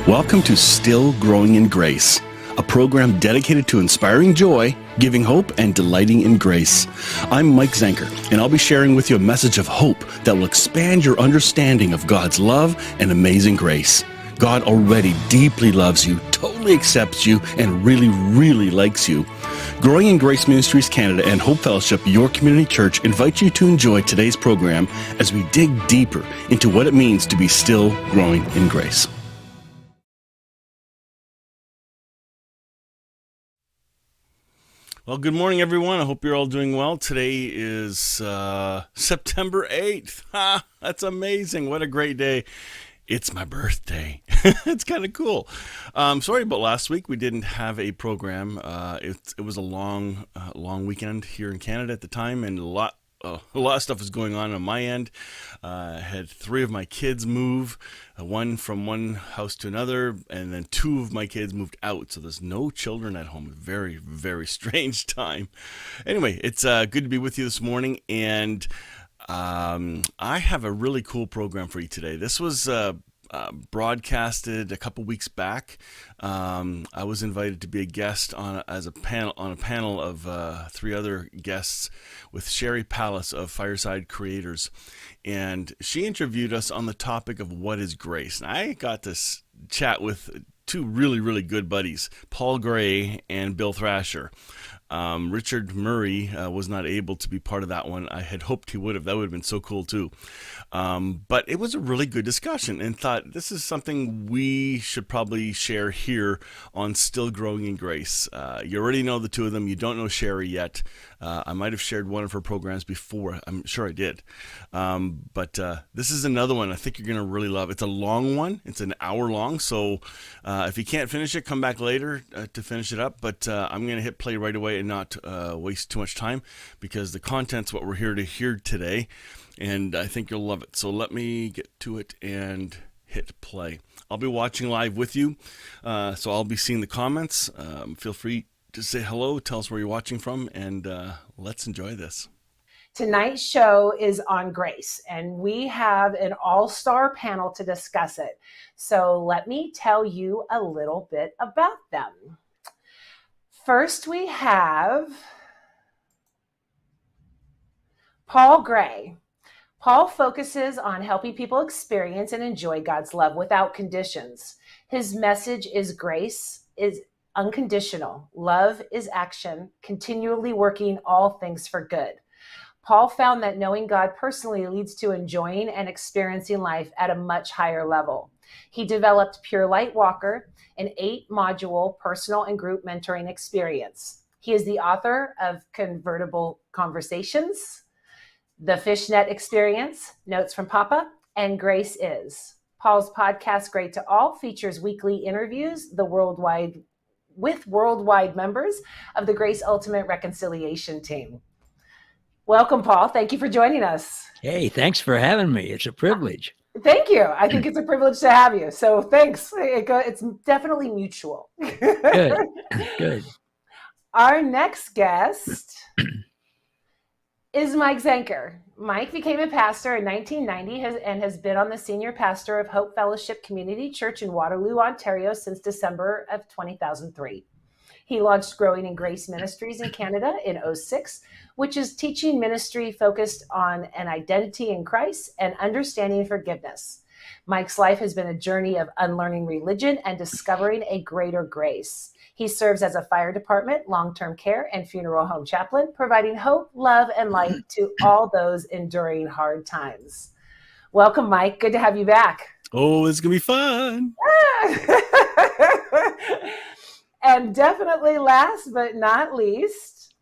Welcome to Still Growing in Grace, a program dedicated to inspiring joy, giving hope, and delighting in grace. I'm Mike Zenker, and I'll be sharing with you a message of hope that will expand your understanding of God's love and amazing grace. God already deeply loves you, totally accepts you, and really, really likes you. Growing in Grace Ministries Canada and Hope Fellowship, your community church, invite you to enjoy today's program as we dig deeper into what it means to be still growing in grace. Well, good morning, everyone. I hope you're all doing well. Today is September 8th. That's amazing. What a great day. It's my birthday. It's kind of cool. Sorry about last week. We didn't have a program. It was a long weekend here in Canada at the time, and a lot of stuff was going on my end. I had 3 of my kids move, one from one house to another, and then 2 of my kids moved out. So there's no children at home. Very, very strange time. Anyway, it's good to be with you this morning, and I have a really cool program for you today. This was broadcasted a couple weeks back. I was invited to be a guest on a panel of 3 other guests with Sherri Pallas of Fireside Creators, and she interviewed us on the topic of what is grace. And I got to chat with 2 really, really good buddies, Paul Gray and Bill Thrasher. Richard Murray was not able to be part of that one. I had hoped he would have. That would have been so cool too. But it was a really good discussion, and thought this is something we should probably share here on Still Growing in Grace. You already know the 2 of them. You don't know Sheri yet. I might have shared one of her programs before. I'm sure I did. But this is another one I think you're going to really love. It's a long one. It's an hour long. So if you can't finish it, come back later to finish it up. But I'm going to hit play right away and not waste too much time, because the content's what we're here to hear today, and I think you'll love it. So let me get to it and hit play. I'll be watching live with you, so I'll be seeing the comments. Feel free to say hello, tell us where you're watching from, and let's enjoy this. Tonight's show is on grace, and we have an all-star panel to discuss it. So let me tell you a little bit about them. First, we have Paul Gray. Paul focuses on helping people experience and enjoy God's love without conditions. His message is grace is unconditional. Love is action, continually working all things for good. Paul found that knowing God personally leads to enjoying and experiencing life at a much higher level. He developed Pure Light Walker, an 8-module personal and group mentoring experience. He is the author of Convertible Conversations, The Fishnet Experience, Notes from Papa, and Grace Is. Paul's podcast, Great to All, features weekly interviews with worldwide members of the Grace Ultimate Reconciliation team. Welcome, Paul. Thank you for joining us. Hey, thanks for having me. It's a privilege. Thank you. I think it's a privilege to have you. So thanks. It's definitely mutual. Good. Good. Our next guest is Mike Zenker. Mike became a pastor in 1990 and has been on the senior pastor of Hope Fellowship Community Church in Waterloo, Ontario since December of 2003. He launched Growing in Grace Ministries in Canada in 2006, which is teaching ministry focused on an identity in Christ and understanding forgiveness. Mike's life has been a journey of unlearning religion and discovering a greater grace. He serves as a fire department, long-term care, and funeral home chaplain, providing hope, love, and light to all those enduring hard times. Welcome, Mike. Good to have you back. Oh, it's going to be fun. And definitely last but not least,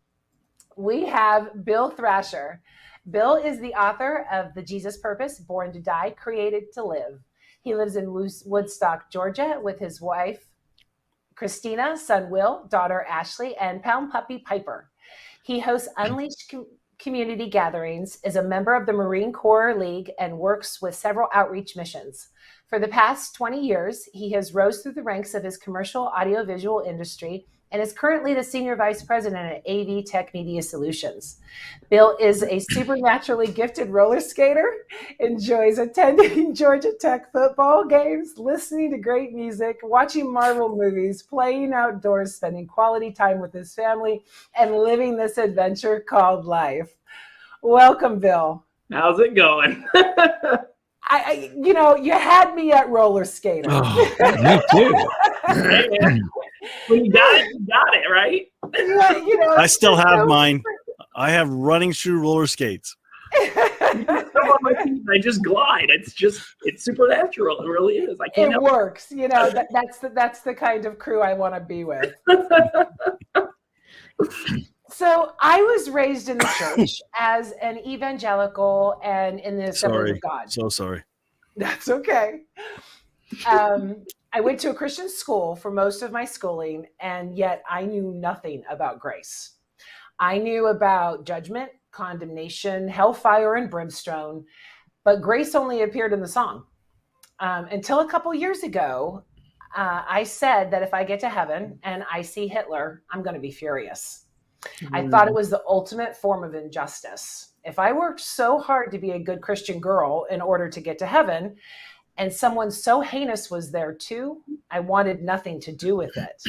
we have Bill Thrasher. Bill is the author of The Jesus Purpose, Born to Die, Created to Live. He lives in Woodstock, Georgia with his wife, Christina, son Will, daughter Ashley, and pound puppy Piper. He hosts Unleashed community gatherings, is a member of the Marine Corps League, and works with several outreach missions. For the past 20 years, he has rose through the ranks of his commercial audiovisual industry and is currently the Senior Vice President at AV Tech Media Solutions. Bill is a supernaturally gifted roller skater, enjoys attending Georgia Tech football games, listening to great music, watching Marvel movies, playing outdoors, spending quality time with his family, and living this adventure called life. When Bill. How's it going? You had me at roller skater. Oh, me too. When you got it, right? Yeah, I still have mine. I have running shoe roller skates. On my feet, I just glide. It's supernatural. It really is. I can't. It works. That's the kind of crew I want to be with. So I was raised in the church as an evangelical and in the Assembly of God. So sorry. That's okay. I went to a Christian school for most of my schooling, and yet I knew nothing about grace. I knew about judgment, condemnation, hellfire, and brimstone, but grace only appeared in the song. Until a couple years ago, I said that if I get to heaven and I see Hitler, I'm going to be furious. I thought it was the ultimate form of injustice. If I worked so hard to be a good Christian girl in order to get to heaven, and someone so heinous was there too, I wanted nothing to do with it.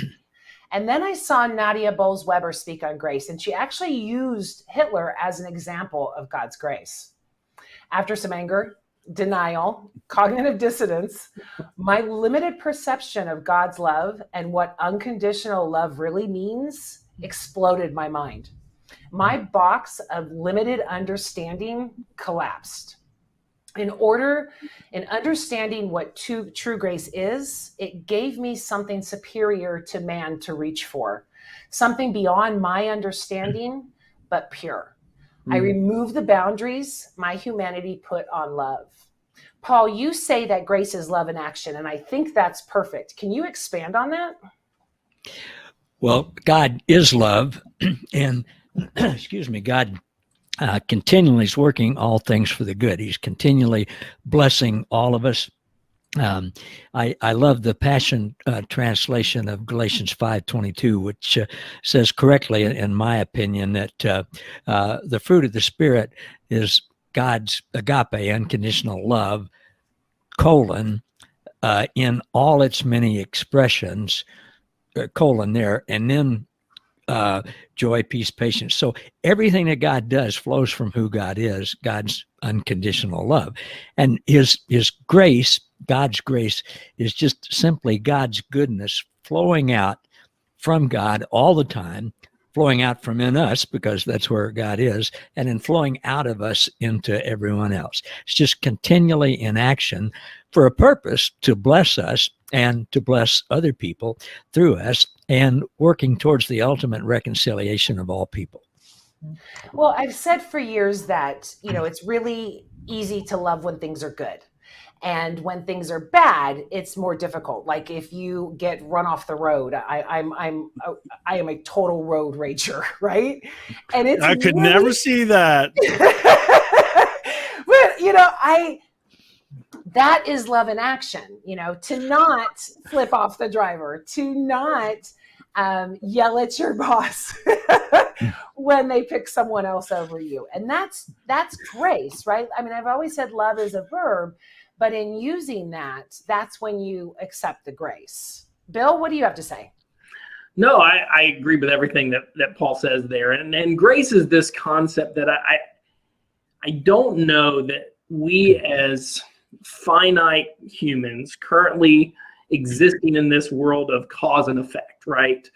And then I saw Nadia Bowles-Weber speak on grace, and she actually used Hitler as an example of God's grace. After some anger, denial, cognitive dissonance, my limited perception of God's love and what unconditional love really means exploded my mind. My box of limited understanding collapsed. In understanding what true grace is, it gave me something superior to man to reach for, something beyond my understanding, but pure. I removed the boundaries my humanity put on love. Paul, you say that grace is love in action, and I think that's perfect. Can you expand on that? Well, God is love, and excuse me, God continually is working all things for the good. He's continually blessing all of us. I love the Passion translation of Galatians 5:22, which says correctly, in my opinion, that the fruit of the Spirit is God's agape, unconditional love, in all its many expressions, there, and then joy, peace, patience. So everything that God does flows from who God is, God's unconditional love. And his grace, God's grace, is just simply God's goodness flowing out from God all the time, flowing out from in us, because that's where God is, and then flowing out of us into everyone else. It's just continually in action for a purpose to bless us and to bless other people through us, and working towards the ultimate reconciliation of all people. Well, I've said for years that, it's really easy to love when things are good. And when things are bad, it's more difficult. Like if you get run off the road, I am a total road rager, right? And it's I could never see that. But that is love in action, to not flip off the driver, to not yell at your boss when they pick someone else over you. And that's grace, right? I mean, I've always said love is a verb, but in using that, that's when you accept the grace. Bill, what do you have to say? No, I agree with everything that Paul says there. And grace is this concept that I don't know that we as finite humans currently existing in this world of cause and effect, right?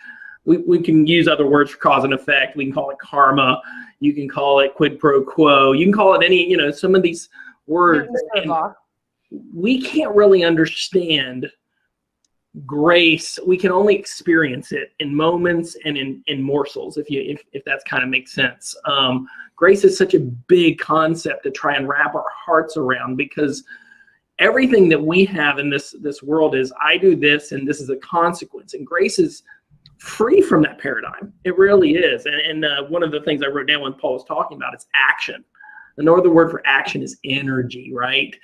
We can use other words for cause and effect. We can call it karma. You can call it quid pro quo. You can call it any, some of these words. We can't really understand grace. We can only experience it in moments and in morsels, if that's kind of makes sense. Grace is such a big concept to try and wrap our hearts around, because everything that we have in this world is, I do this and this is a consequence. And grace is free from that paradigm. It really is. And one of the things I wrote down when Paul was talking about is action. Another word for action is energy, right?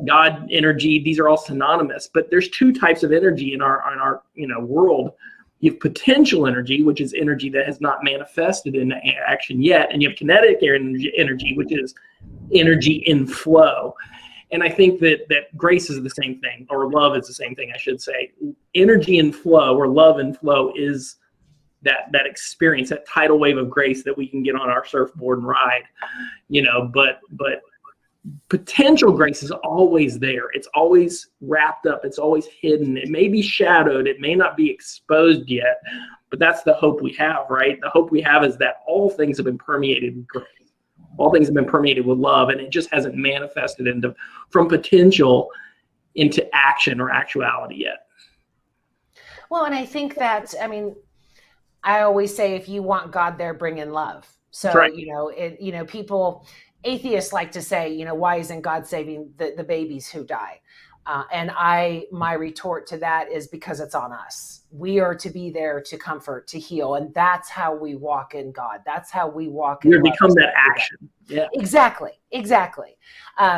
God, energy, these are all synonymous, but there's two types of energy in our world. You have potential energy, which is energy that has not manifested in action yet, and you have kinetic energy, which is energy in flow. And I think that grace is the same thing, or love is the same thing, I should say. Energy in flow, or love in flow, is that experience, that tidal wave of grace that we can get on our surfboard and ride, but potential grace is always there. It's always wrapped up. It's always hidden. It may be shadowed. It may not be exposed yet, but that's the hope we have, right? The hope we have is that all things have been permeated with grace. All things have been permeated with love, and it just hasn't manifested from potential into action or actuality yet. Well, and I think that, I always say, if you want God there, bring in love. So, right. People, atheists like to say, why isn't God saving the babies who die? And my retort to that is because it's on us. We are to be there to comfort, to heal. And that's how we walk in God. That's how we walk in love. You become that action. Yeah, exactly.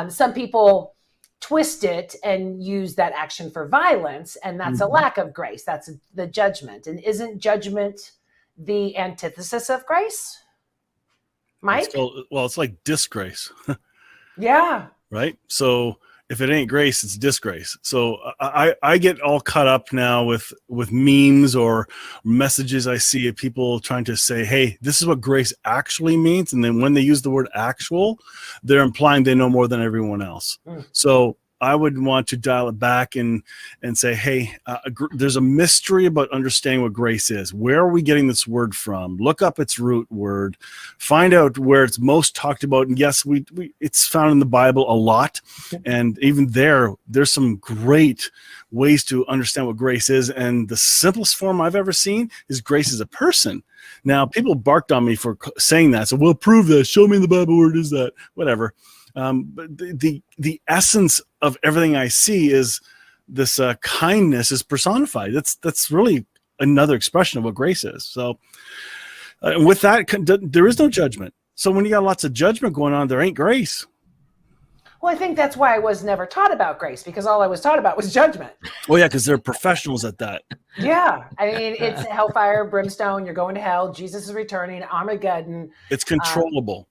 Some people twist it and use that action for violence. And that's a lack of grace. That's the judgment. And isn't judgment the antithesis of grace? Mike? It's like disgrace. Yeah. Right? So if it ain't grace, it's disgrace. So I get all caught up now with memes or messages I see of people trying to say, hey, this is what grace actually means. And then when they use the word actual, they're implying they know more than everyone else. So I would want to dial it back and say, hey, there's a mystery about understanding what grace is. Where are we getting this word from? Look up its root word. Find out where it's most talked about. And yes, it's found in the Bible a lot. And even there's some great ways to understand what grace is. And the simplest form I've ever seen is grace as a person. Now, people barked on me for saying that. So we'll prove that. Show me in the Bible where it is that. Whatever. But the essence of everything I see is this kindness is personified. That's really another expression of what grace is. So with that, there is no judgment. So when you got lots of judgment going on, there ain't grace. Well, I think that's why I was never taught about grace, because all I was taught about was judgment. Oh yeah, because they're professionals at that. Yeah, it's hellfire, brimstone. You're going to hell. Jesus is returning. Armageddon. It's controllable.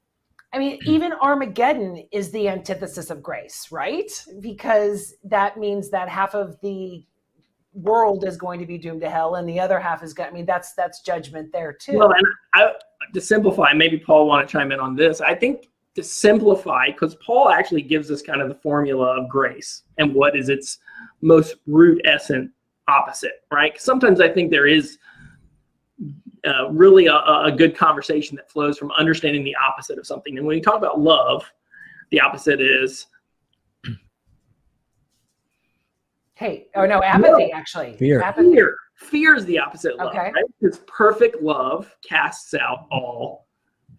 Even Armageddon is the antithesis of grace, right? Because that means that half of the world is going to be doomed to hell, and the other half is going. That's judgment there too. Well, and to simplify, maybe Paul want to chime in on this. I think to simplify, because Paul actually gives us kind of the formula of grace and what is its most root essence opposite, right? Sometimes I think there is really a good conversation that flows from understanding the opposite of something. And when you talk about love, the opposite is apathy, actually. Fear. Apathy. Fear is the opposite of love, right? Because perfect love casts out all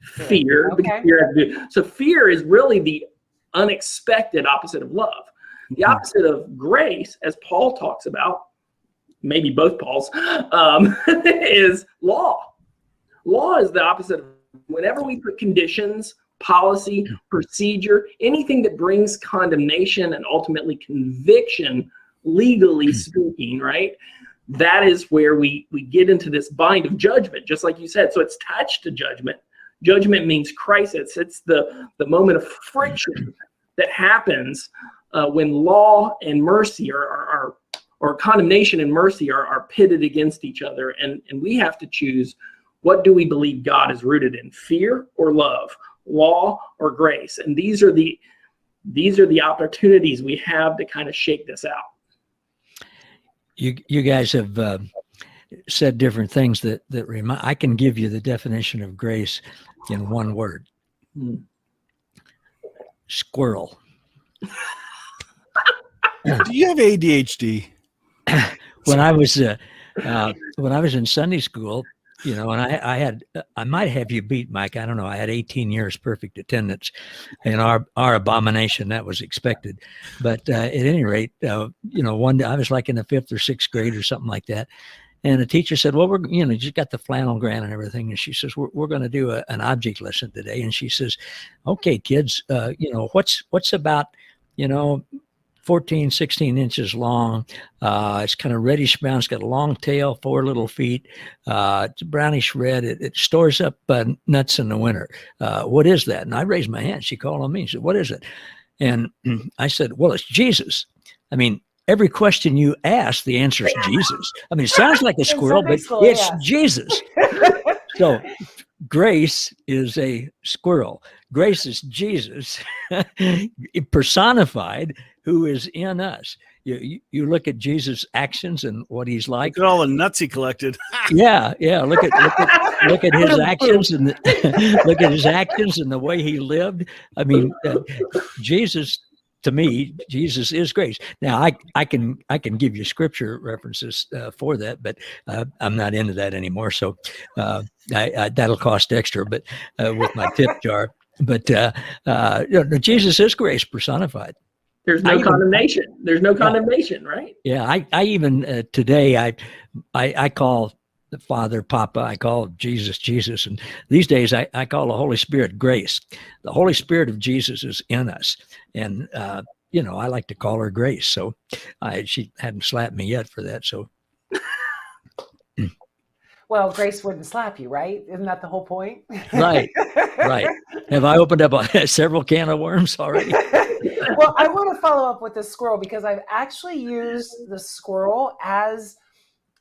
fear. Okay. So fear is really the unexpected opposite of love. The opposite of grace, as Paul talks about, maybe both Pauls, is law. Law is the opposite. Whenever we put conditions, policy, procedure, anything that brings condemnation and ultimately conviction, legally speaking, right? That is where we get into this bind of judgment, just like you said. So it's attached to judgment. Judgment means crisis. It's the moment of friction that happens when law and mercy or condemnation and mercy are pitted against each other. And we have to choose, what do we believe God is rooted in, fear or love, law or grace? And these are the opportunities we have to kind of shake this out. You guys have said different things that remind. I can give you the definition of grace in one word: squirrel. Do you have ADHD? When I was in Sunday school, and I might have you beat, Mike. I don't know. I had 18 years perfect attendance, and our abomination, that was expected. But at any rate, one day I was like in the 5th or 6th grade or something like that, And the teacher said, well, you just got the flannel grant and everything. And she says, we're going to do an object lesson today. And she says, okay, kids, what's about, 14, 16 inches long. It's kind of reddish brown. It's got a long tail, 4 little feet. It's brownish red. It stores up nuts in the winter. What is that? And I raised my hand. She called on me. She said, what is it? And I said, well, it's Jesus. I mean, every question you ask, the answer is Jesus. I mean, it sounds like a squirrel, but it's Jesus. So Grace is a squirrel. Grace is Jesus personified, who is in us. You look at Jesus' actions and what he's like. Look at all the nuts he collected. Yeah. Look at his actions and look at his actions and the way he lived. I mean, Jesus. To me, Jesus is grace. Now, I can give you scripture references for that, but I'm not into that anymore. So that'll cost extra, but with my tip jar. But Jesus is grace personified. There's no condemnation. There's no condemnation, right? Yeah, I even today I call the Father Papa. I call Jesus, and these days I call the Holy Spirit grace. The Holy Spirit of Jesus is in us, and I like to call her Grace. So she hadn't slapped me yet for that. So, well, Grace wouldn't slap you, right? Isn't that the whole point? Right. Have I opened up several can of worms already? Well, I want to follow up with the squirrel because I've actually used the squirrel as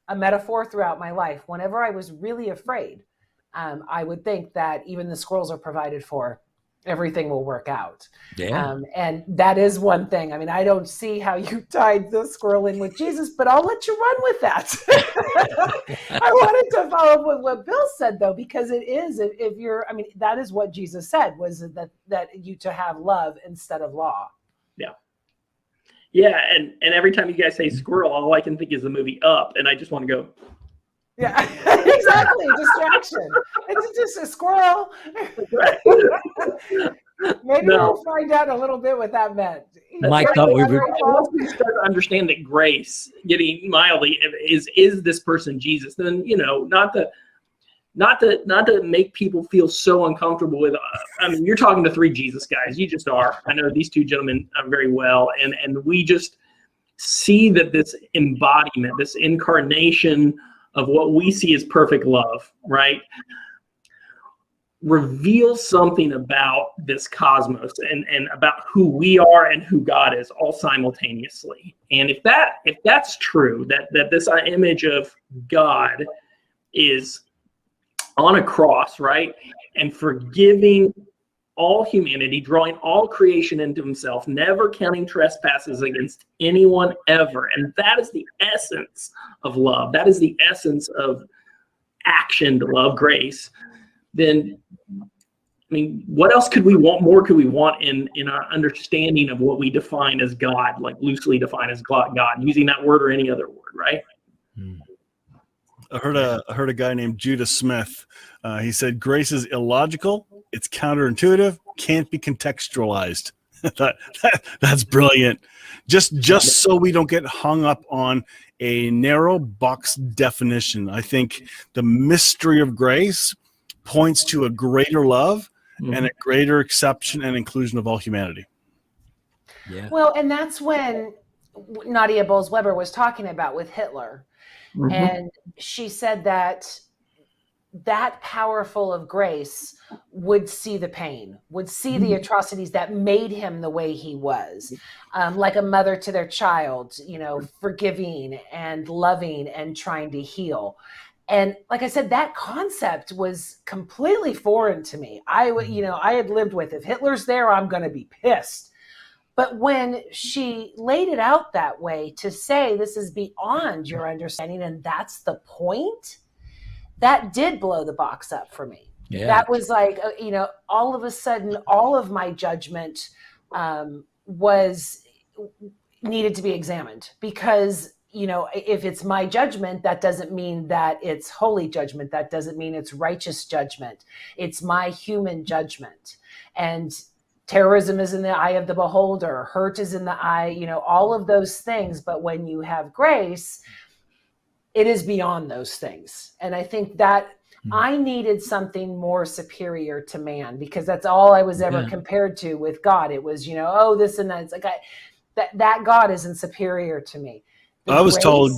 a metaphor throughout my life. Whenever I was really afraid, I would think that even the squirrels are provided for. Everything will work out. Yeah. And that is one thing. I mean, I don't see how you tied the squirrel in with Jesus, but I'll let you run with that. I wanted to follow up with what Bill said, though, because it is, that is what Jesus said, was that you to have love instead of law. Yeah. Yeah, and every time you guys say squirrel, all I can think is the movie Up, and I just want to go. Yeah, exactly. Distraction. It's just a squirrel. Maybe we'll find out a little bit what that meant. Mike thought we were. Once we start to understand that grace, getting mildly, is this person Jesus? Then not to make people feel so uncomfortable with. I mean, you're talking to 3 Jesus guys. You just are. I know these 2 gentlemen very well, and we just see that this embodiment, this incarnation of what we see as perfect love, right, reveals something about this cosmos and about who we are and who God is, all simultaneously. And if that's true, that this image of God is on a cross, right, and forgiving all humanity, drawing all creation into himself, never counting trespasses against anyone ever. And that is the essence of love. That is the essence of action to love, grace. Then, I mean, what else could we want? More could we want in our understanding of what we define as God, like loosely define as God, using that word or any other word, right? I heard a guy named Judah Smith. He said, grace is illogical. It's counterintuitive. Can't be contextualized. That's brilliant. Just so we don't get hung up on a narrow box definition. I think the mystery of grace points to a greater love and a greater acceptance and inclusion of all humanity. Yeah. Well, and that's when Nadia Bolz-Weber was talking about with Hitler. Mm-hmm. And she said that powerful of grace would see the pain, would see the atrocities that made him the way he was, like a mother to their child, forgiving and loving and trying to heal. And like I said, that concept was completely foreign to me. I had lived with, if Hitler's there, I'm going to be pissed. But when she laid it out that way to say this is beyond your understanding and that's the point, that did blow the box up for me. Yeah. That was like, all of a sudden, all of my judgment needed to be examined because, if it's my judgment, that doesn't mean that it's holy judgment. That doesn't mean it's righteous judgment. It's my human judgment. And terrorism is in the eye of the beholder. Hurt is in the eye, all of those things. But when you have grace, it is beyond those things. And I think that I needed something more superior to man, because that's all I was ever compared to with God. It was, oh, this and that. It's like that God isn't superior to me. I was told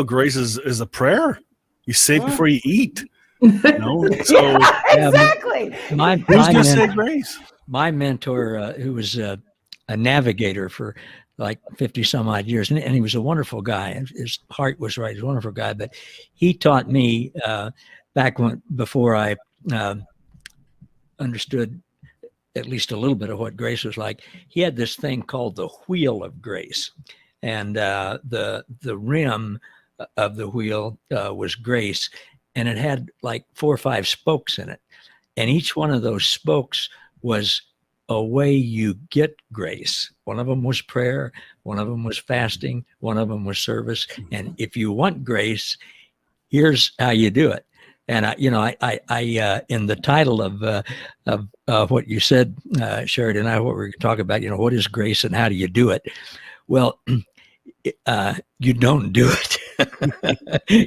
grace is a prayer. You say it before you eat. No, so exactly. Who's going to say grace? My mentor, who was a navigator for like 50 some odd years, and he was a wonderful guy. His heart was right. He was a wonderful guy, but he taught me before I understood at least a little bit of what grace was like. He had this thing called the wheel of grace, and the rim of the wheel was grace, and it had like 4 or 5 spokes in it, and each one of those spokes was a way you get grace. One of them was prayer, one of them was fasting, one of them was service, and if you want grace, here's how you do it. And I in the title of what you said, Sheri and I, what we're talking about, what is grace and how do you do it? Well, you don't do it.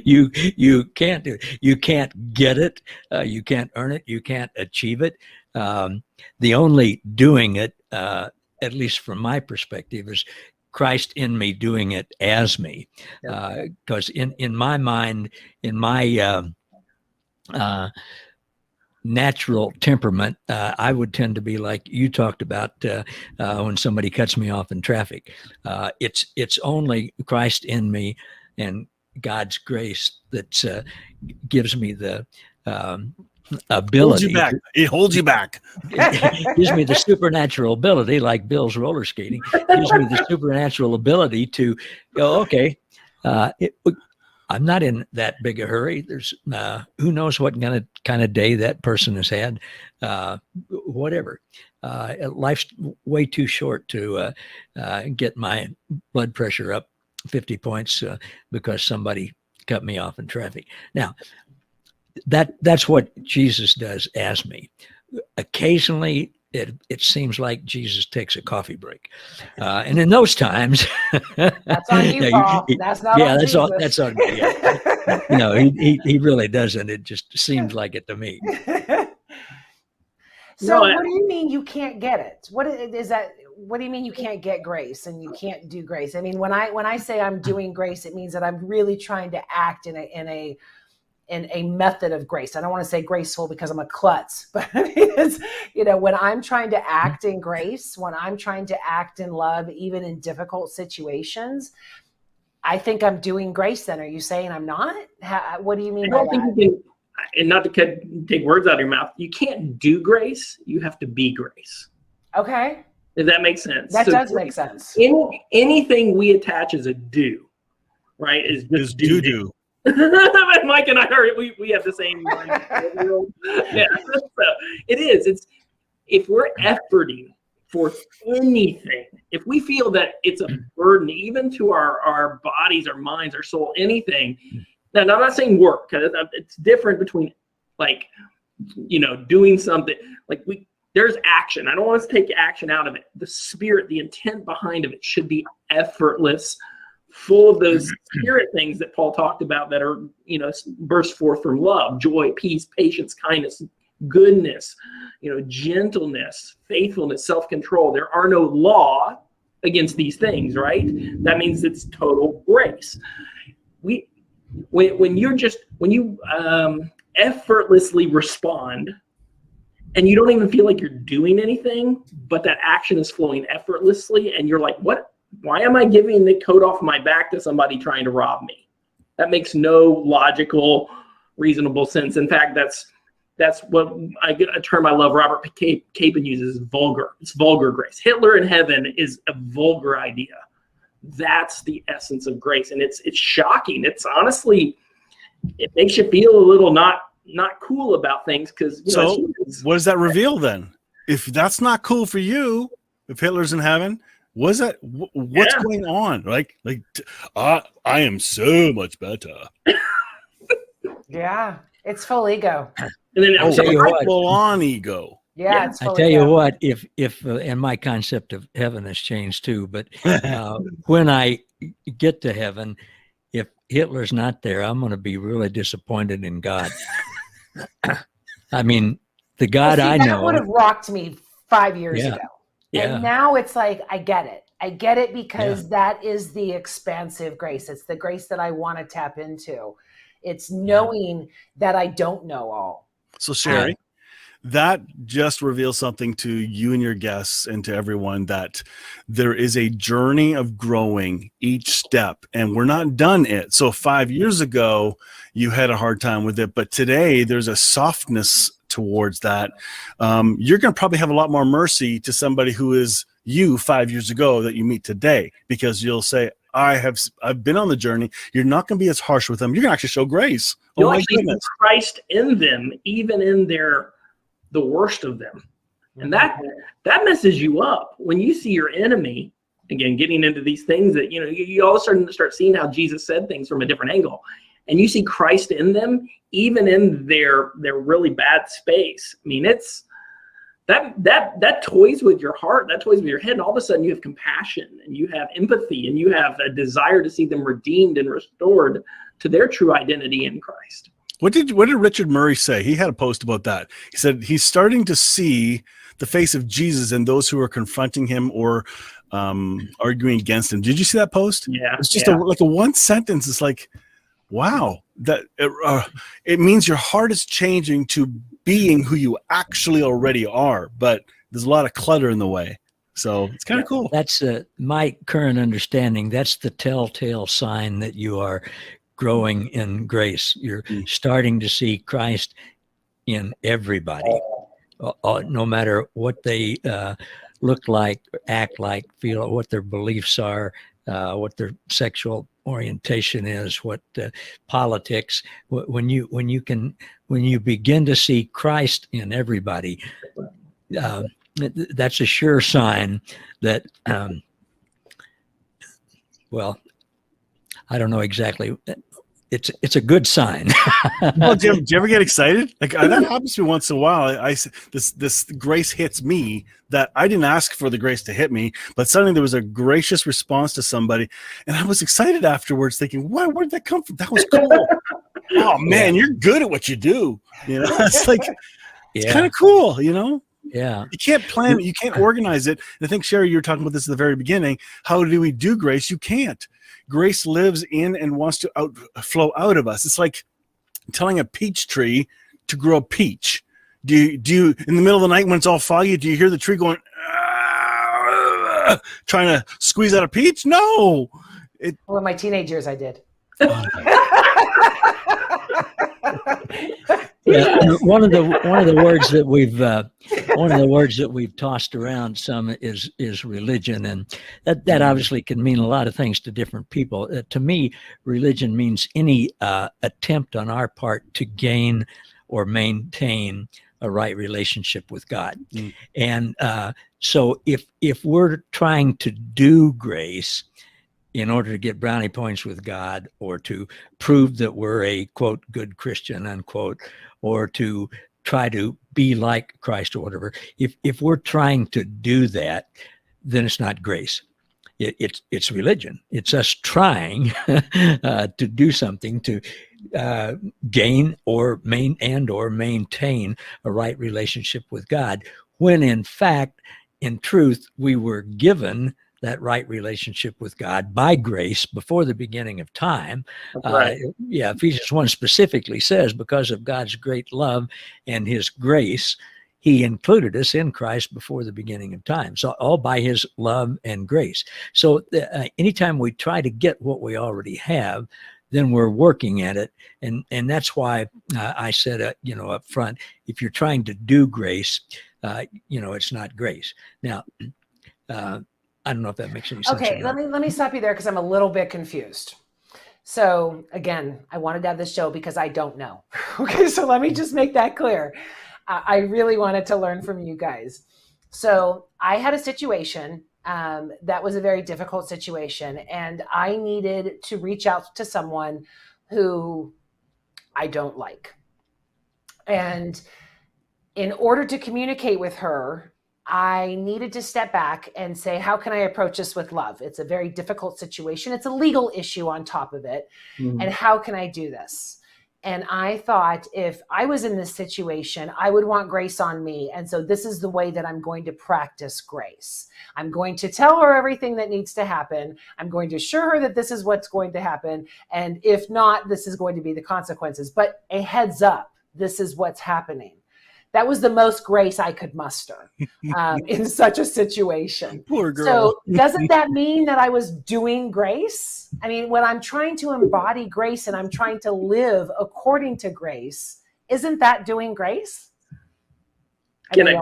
you can't do it. You can't get it. You can't earn it. You can't achieve it. The only doing it, at least from my perspective, is Christ in me doing it as me. Because in my mind, in my natural temperament, I would tend to be like you talked about when somebody cuts me off in traffic. It's only Christ in me and God's grace that gives me the ability. It holds you back. It gives me the supernatural ability, like Bill's roller skating. It gives me the supernatural ability to go, okay, I'm not in that big a hurry. There's who knows what kind of day that person has had, whatever. Life's way too short to get my blood pressure up 50 points because somebody cut me off in traffic. Now, that's what Jesus does as me. Occasionally, it seems like Jesus takes a coffee break, and in those times, that's on you, Paul. That's not on Jesus. That's on me. Yeah. He really doesn't. It just seems like it to me. So, what do you mean you can't get it? What is that? What do you mean you can't get grace and you can't do grace? I mean, when I say I'm doing grace, it means that I'm really trying to act in a method of grace. I don't want to say graceful because I'm a klutz, but I mean, it's, when I'm trying to act in grace, when I'm trying to act in love, even in difficult situations, I think I'm doing grace. Then are you saying I'm not? What do you mean by that? And not to take words out of your mouth, you can't do grace. You have to be grace. Okay. Does that make sense? That does make sense. Anything we attach as a do, right, is just do. Mike and I we have the same yeah. So it is. It's if we're efforting for anything, if we feel that it's a burden, even to our bodies, our minds, our soul, anything. Now, I'm not saying work, because it's different between doing something like there's action. I don't want us to take action out of it. The spirit, the intent behind of it should be effortless, full of those spirit things that Paul talked about that are, burst forth from love, joy, peace, patience, kindness, goodness, gentleness, faithfulness, self-control. There are no law against these things, right? That means it's total grace. When you effortlessly respond and you don't even feel like you're doing anything, but that action is flowing effortlessly, and you're like, what? Why am I giving the coat off my back to somebody trying to rob me? That makes no logical, reasonable sense. In fact, that's what a term I love Robert Capon uses, vulgar. It's vulgar grace. Hitler in heaven is a vulgar idea. That's the essence of grace. And it's shocking. It's honestly, it makes you feel a little not cool about things, because what does that reveal then? If that's not cool for you, if Hitler's in heaven, what's going on? Like I am so much better. Yeah, it's full ego. And then full on ego. Yeah, I tell you what, if and my concept of heaven has changed too, but when I get to heaven, if Hitler's not there, I'm going to be really disappointed in God. I mean, the God I that know would have rocked me 5 years ago. Yeah. And now it's like, I get it. I get it because that is the expansive grace. It's the grace that I want to tap into. It's knowing that I don't know all. So Sheri, that just reveals something to you and your guests and to everyone, that there is a journey of growing each step, and we're not done it. So 5 years ago, you had a hard time with it, but today there's a softness towards that. You're going to probably have a lot more mercy to somebody who is you 5 years ago that you meet today, because you'll say, I've been on the journey. You're not going to be as harsh with them. You're going to actually show grace. You'll actually see Christ in them, even in the worst of them. And that messes you up when you see your enemy, again, getting into these things that, you all of a sudden start seeing how Jesus said things from a different angle. And you see Christ in them, even in their really bad space. I mean, it's that toys with your heart, that toys with your head, and all of a sudden you have compassion and you have empathy and you have a desire to see them redeemed and restored to their true identity in Christ. What did Richard Murray say? He had a post about that. He said he's starting to see the face of Jesus in those who are confronting him or arguing against him. Did you see that post? Yeah. It's just like a one sentence. It's like, wow, that it means your heart is changing to being who you actually already are, but there's a lot of clutter in the way. So it's kind of cool. That's my current understanding. That's the telltale sign that you are growing in grace. You're starting to see Christ in everybody, no matter what they look like, act like, feel, what their beliefs are, what their sexual orientation is, what politics. When you begin to see Christ in everybody, that's a sure sign that, well, I don't know exactly. It's a good sign. Well, do you ever get excited? Like that happens to me once in a while. This grace hits me that I didn't ask for the grace to hit me, but suddenly there was a gracious response to somebody, and I was excited afterwards, thinking, "Where did that come from? That was cool." Oh man, you're good at what you do. It's like it's kind of cool. Yeah. You can't plan it. You can't organize it. And I think, Sheri, you were talking about this at the very beginning. How do we do grace? You can't. Grace lives in and wants to flow out of us. It's like telling a peach tree to grow a peach. Do you in the middle of the night when it's all foggy, do you hear the tree going, trying to squeeze out a peach? No. Well, in my teenage years, I did. Yeah, one of the words that we've tossed around some is religion, and that obviously can mean a lot of things to different people. To me, religion means any attempt on our part to gain or maintain a right relationship with God. And so if we're trying to do grace in order to get brownie points with God, or to prove that we're a, quote, good Christian, unquote, or to try to be like Christ or whatever, if we're trying to do that, then it's not grace. It's religion. It's us trying to do something to gain or maintain a right relationship with God, when in fact, in truth, we were given that right relationship with God by grace before the beginning of time. Right. Ephesians 1 specifically says, because of God's great love and his grace, he included us in Christ before the beginning of time. So all by his love and grace. So anytime we try to get what we already have, then we're working at it. And that's why I said, up front, if you're trying to do grace, it's not grace. Now, I don't know if that makes any sense. Okay, let me stop you there because I'm a little bit confused. So again, I wanted to have this show because I don't know. Okay, so let me just make that clear. I really wanted to learn from you guys. So I had a situation that was a very difficult situation, and I needed to reach out to someone who I don't like. And in order to communicate with her, I needed to step back and say, how can I approach this with love? It's a very difficult situation. It's a legal issue on top of it. And how can I do this? And I thought, if I was in this situation, I would want grace on me. And so this is the way that I'm going to practice grace. I'm going to tell her everything that needs to happen. I'm going to assure her that this is what's going to happen. And if not, this is going to be the consequences. But a heads up, this is what's happening. That was the most grace I could muster in such a situation. Poor girl. So doesn't that mean that I was doing grace? I mean, when I'm trying to embody grace and I'm trying to live according to grace, isn't that doing grace? Can I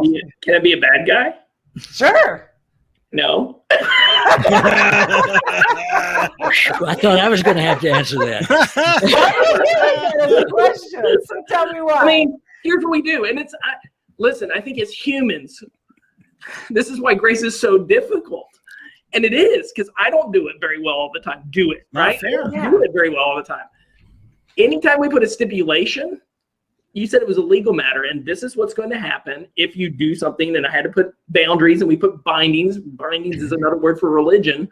be a bad guy? Sure. No. I thought I was going to have to answer that. That is a question. So tell me why. I mean, here's what we do. And listen, I think as humans, this is why grace is so difficult. And it is, because I don't do it very well all the time. Do it, right? I don't do it very well all the time. Anytime we put a stipulation, you said it was a legal matter, and this is what's going to happen if you do something. And I had to put boundaries, and we put bindings. Bindings is another word for religion.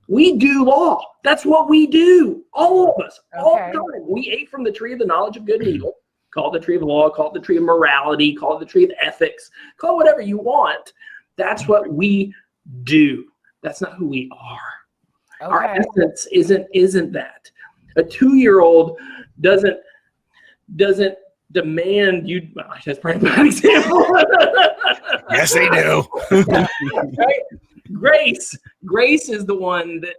We do law. That's what we do. All of us, all the time. We ate from the tree of the knowledge of good and evil. Call it the tree of law, call it the tree of morality, call it the tree of ethics, call it whatever you want. That's what we do. That's not who we are. Our essence isn't that. A 2-year-old doesn't demand you. Well, that's probably a bad example. Yes, they do. Right? Grace is the one that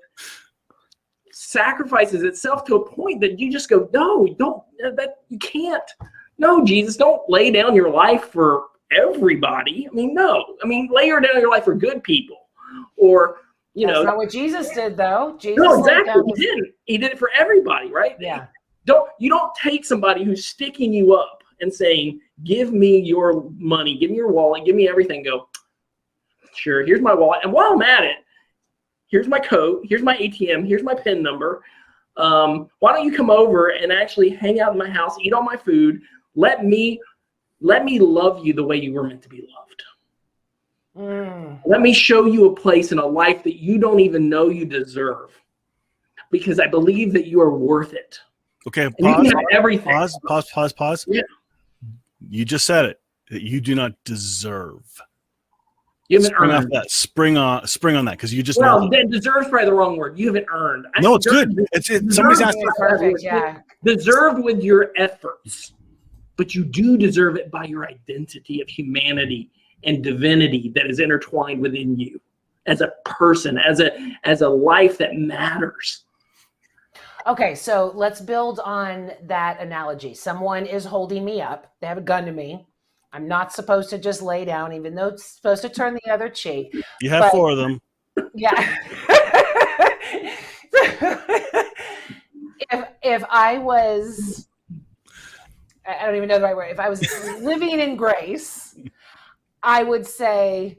sacrifices itself to a point that you just go, no, don't, that you can't. No, Jesus, don't lay down your life for everybody. I mean, no. I mean, lay down your life for good people. Or, That's not what Jesus did, though. Jesus no, exactly. He didn't. He did it for everybody, right? Yeah. You don't take somebody who's sticking you up and saying, give me your money, give me your wallet, give me everything. Go, sure, here's my wallet. And while I'm at it, here's my code, here's my ATM, here's my PIN number. Why don't you come over and actually hang out in my house, eat all my food. Let me love you the way you were meant to be loved. Let me show you a place in a life that you don't even know you deserve, because I believe that you are worth it. Okay, and you can have everything. Pause. Yeah. You just said it, that you do not deserve. You haven't earned that. Spring on that, because you just deserve's probably the wrong word. You haven't earned. No, it's good. Somebody's asking. Perfect, yeah. Deserved with your efforts, but you do deserve it by your identity of humanity and divinity that is intertwined within you as a person, as a life that matters. Okay, so let's build on that analogy. Someone is holding me up. They have a gun to me. I'm not supposed to just lay down, even though it's supposed to turn the other cheek. You have 4 of them. Yeah. if I was, I don't even know the right word. If I was living in grace, I would say,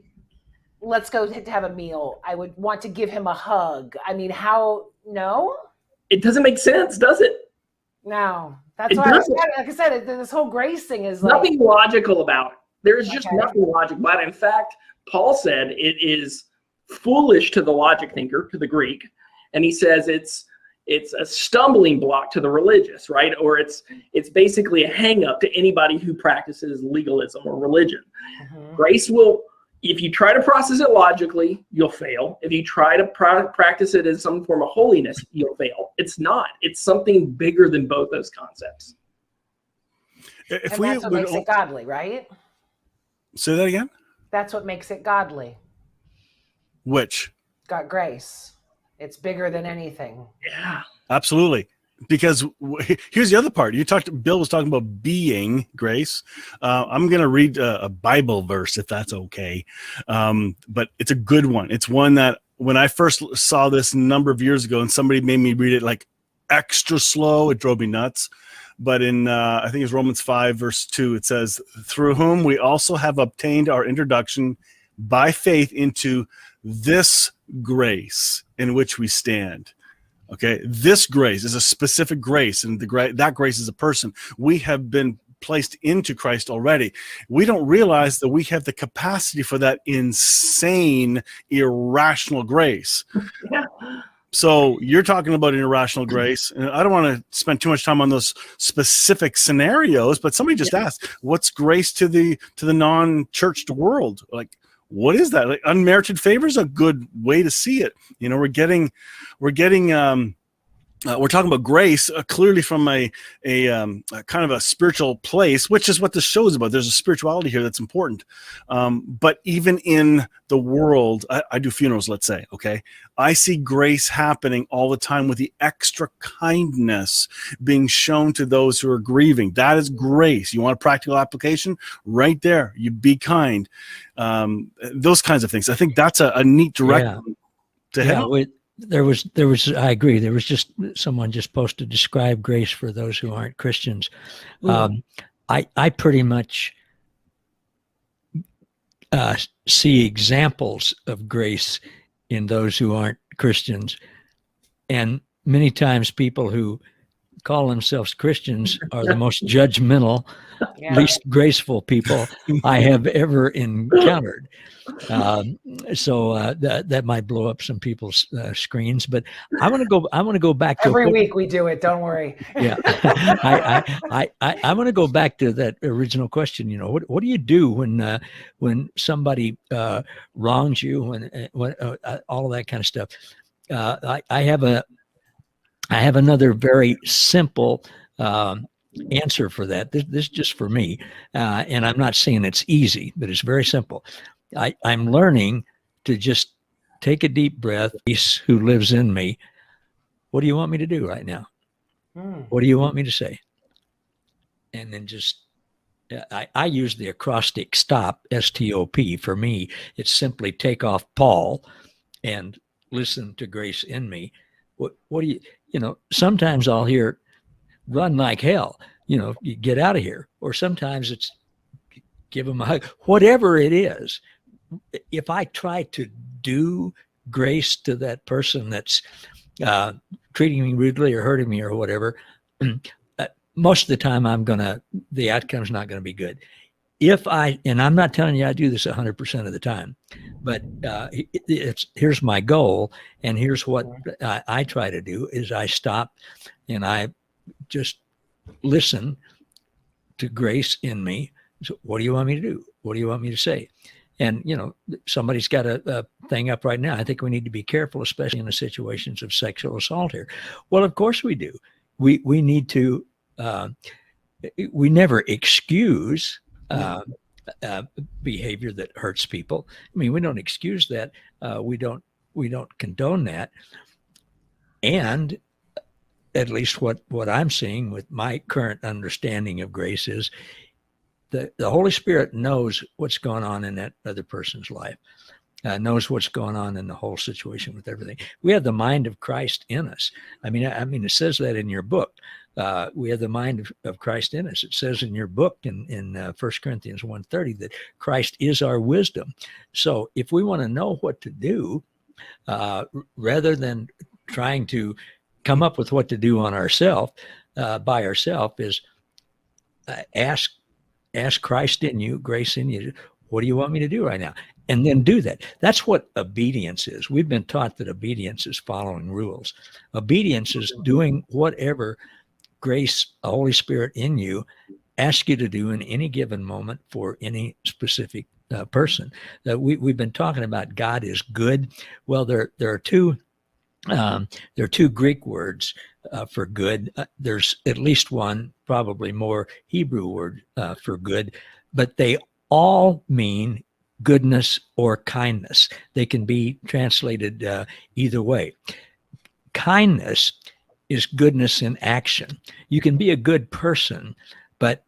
let's go to have a meal. I would want to give him a hug. I mean, no? It doesn't make sense, does it? No. That's why, like I said, this whole grace thing is like nothing logical about it. There's just nothing logical about it. In fact, Paul said it is foolish to the logic thinker, to the Greek, and he says it's a stumbling block to the religious, right? Or it's basically a hang up to anybody who practices legalism or religion. Grace will, if you try to process it logically, you'll fail. If you try to practice it as some form of holiness, you'll fail. It's not. It's something bigger than both those concepts. That's what makes it godly, right? Say that again? That's what makes it godly. Which? Got grace. It's bigger than anything. Yeah. Absolutely. Because here's the other part. Bill was talking about being grace. I'm going to read a Bible verse, if that's okay. But it's a good one. It's one that when I first saw this a number of years ago and somebody made me read it like extra slow, it drove me nuts. But in, I think it's Romans 5, verse 2, it says, through whom we also have obtained our introduction by faith into this grace in which we stand. Okay, this grace is a specific grace, and that grace is a person. We have been placed into Christ already. We don't realize that we have the capacity for that insane, irrational grace. Yeah. So you're talking about an irrational grace. And I don't want to spend too much time on those specific scenarios, but somebody just asked, what's grace to the non-churched world? Like, what is that? Like, unmerited favor is a good way to see it. You know, we're talking about grace clearly from a kind of a spiritual place, which is what this show is about. There's a spirituality here that's important. But even in the world, I do funerals, let's say, okay? I see grace happening all the time with the extra kindness being shown to those who are grieving. That is grace. You want a practical application? Right there. You be kind. Those kinds of things. I think that's a neat direction to head on. There was, I agree. There was just someone just posted, describe grace for those who aren't Christians. I pretty much see examples of grace in those who aren't Christians. And many times people who call themselves Christians are the most judgmental, least graceful people I have ever encountered. So that might blow up some people's screens, but I want to go back to every week we do it. Don't worry. Yeah, I want to go back to that original question. You know, what do you do when somebody wrongs you, when all of that kind of stuff? I have another very simple answer for that. This is just for me, and I'm not saying it's easy, but it's very simple. I'm learning to just take a deep breath. Peace who lives in me. What do you want me to do right now? What do you want me to say? And then just, I use the acrostic STOP, S-T-O-P. For me, it's simply take off Paul and listen to grace in me. What do you know, sometimes I'll hear run like hell, you know, you get out of here. Or sometimes it's give them a hug, whatever it is. If I try to do grace to that person that's treating me rudely or hurting me or whatever, most of the time the outcome's not going to be good. And I'm not telling you I do this 100% of the time, but here's my goal. And here's what I try to do is I stop and I just listen to grace in me. So what do you want me to do? What do you want me to say? And, you know, somebody's got a thing up right now. I think we need to be careful, especially in the situations of sexual assault here. Well, of course we do. We need to, we never excuse behavior that hurts people. I mean, we don't excuse that. We don't condone that. And at least what I'm seeing with my current understanding of grace is the Holy Spirit knows what's going on in that other person's life, knows what's going on in the whole situation with everything. We have the mind of Christ in us. I mean, it says that in your book. We have the mind of Christ in us. It says in your book in 1 Corinthians 1:30 that Christ is our wisdom. So if we want to know what to do, rather than trying to come up with what to do on ourselves, by ourselves, is ask Christ in you, grace in you. What do you want me to do right now? And then do that. That's what obedience is. We've been taught that obedience is following rules. Obedience is doing whatever grace, the Holy Spirit in you, asks you to do in any given moment for any specific person. We've been talking about God is good. Well, there are two Greek words for good. There's at least one, probably more, Hebrew word for good, but they all mean goodness or kindness. They can be translated either way. Kindness is goodness in action. You can be a good person, but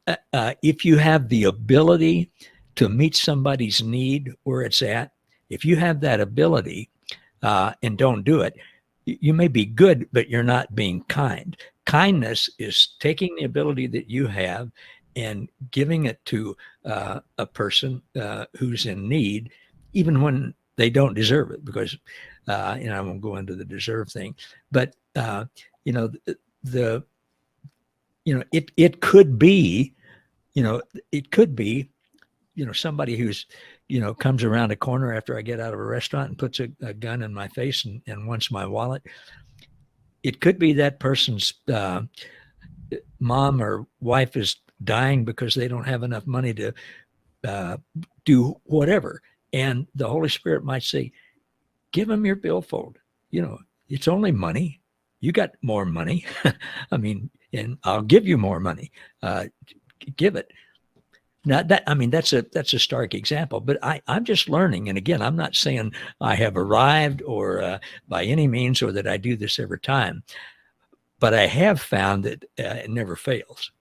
if you have the ability to meet somebody's need where it's at, if you have that ability and don't do it, you may be good, but you're not being kind. Kindness is taking the ability that you have and giving it to a person who's in need, even when they don't deserve it, because I won't go into the deserve thing, but it could be it could be, somebody who's, comes around a corner after I get out of a restaurant and puts a gun in my face and wants my wallet. It could be that person's mom or wife is dying because they don't have enough money to do whatever. And the Holy Spirit might say, give them your billfold. It's only money. You got more money. I mean, and I'll give you more money. Give it. Now that's a stark example, but I'm just learning. And again, I'm not saying I have arrived or by any means, or that I do this every time, but I have found that it never fails.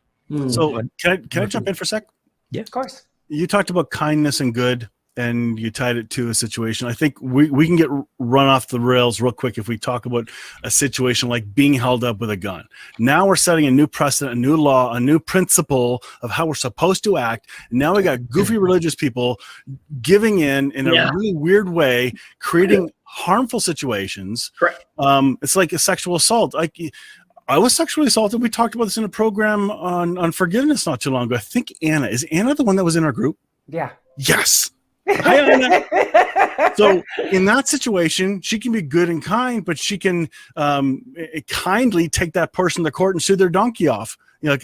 So can I jump in for a sec? Yeah, Of course. You talked about kindness and good, and you tied it to a situation. I think we can get run off the rails real quick if we talk about a situation like being held up with a gun. Now we're setting a new precedent, a new law, a new principle of how we're supposed to act. And now we got goofy religious people giving in a really weird way, creating harmful situations. Correct. It's like a sexual assault. I was sexually assaulted. We talked about this in a program on forgiveness not too long ago. I think is Anna the one that was in our group? Yeah. Yes. Hi, Anna. So in that situation, she can be good and kind, but she can kindly take that person to court and sue their donkey off.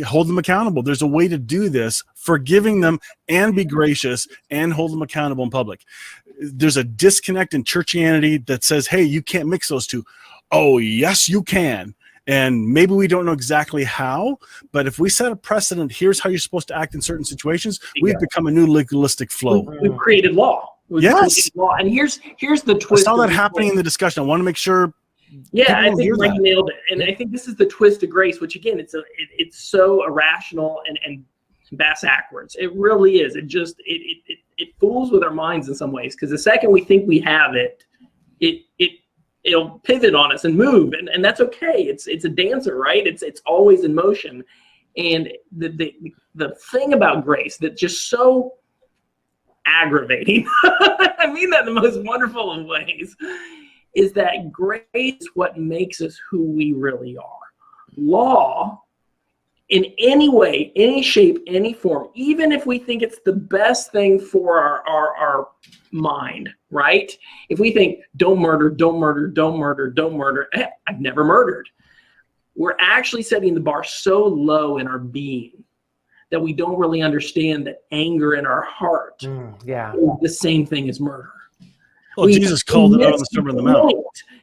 Hold them accountable. There's a way to do this, forgiving them and be gracious and hold them accountable in public. There's a disconnect in churchianity that says, hey, you can't mix those two. Oh, yes, you can. And maybe we don't know exactly how, but if we set a precedent, here's how you're supposed to act in certain situations, we've become a new legalistic flow. We've created law. Yes. Law. And here's the twist. I saw that happening in the discussion. I want to make sure. Yeah, I think Mike nailed it. And I think this is the twist of grace, which again, it's so irrational and bass-backwards. It really is. It fools with our minds in some ways, because the second we think we have it, it'll pivot on us and move, and that's okay. It's a dancer, right? It's always in motion. And the thing about grace that's just so aggravating, I mean that in the most wonderful of ways, is that grace is what makes us who we really are. Law, in any way, any shape, any form, even if we think it's the best thing for our mind, right? If we think, don't murder, don't murder, don't murder, don't murder, I've never murdered. We're actually setting the bar so low in our being that we don't really understand that anger in our heart is the same thing as murder. Well, Jesus called it out on the Sermon on the Mount.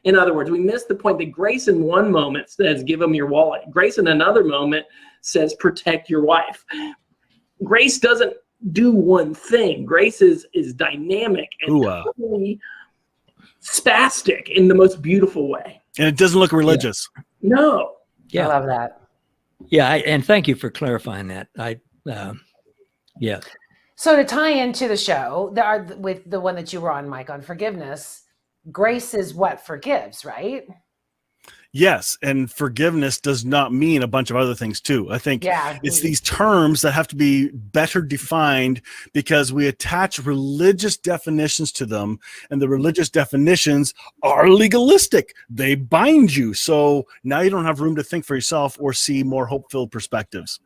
In other words, we miss the point that grace in one moment says, give them your wallet. Grace in another moment says, protect your wife. Grace doesn't do one thing. Grace is dynamic and totally spastic in the most beautiful way. And it doesn't look religious. Yeah. No. Yeah. I love that. Yeah. And thank you for clarifying that. Yeah. So to tie into the show, with the one that you were on, Mike, on forgiveness, grace is what forgives, right? Yes, and forgiveness does not mean a bunch of other things too. I think it's these terms that have to be better defined because we attach religious definitions to them, and the religious definitions are legalistic. They bind you. So now you don't have room to think for yourself or see more hope-filled perspectives.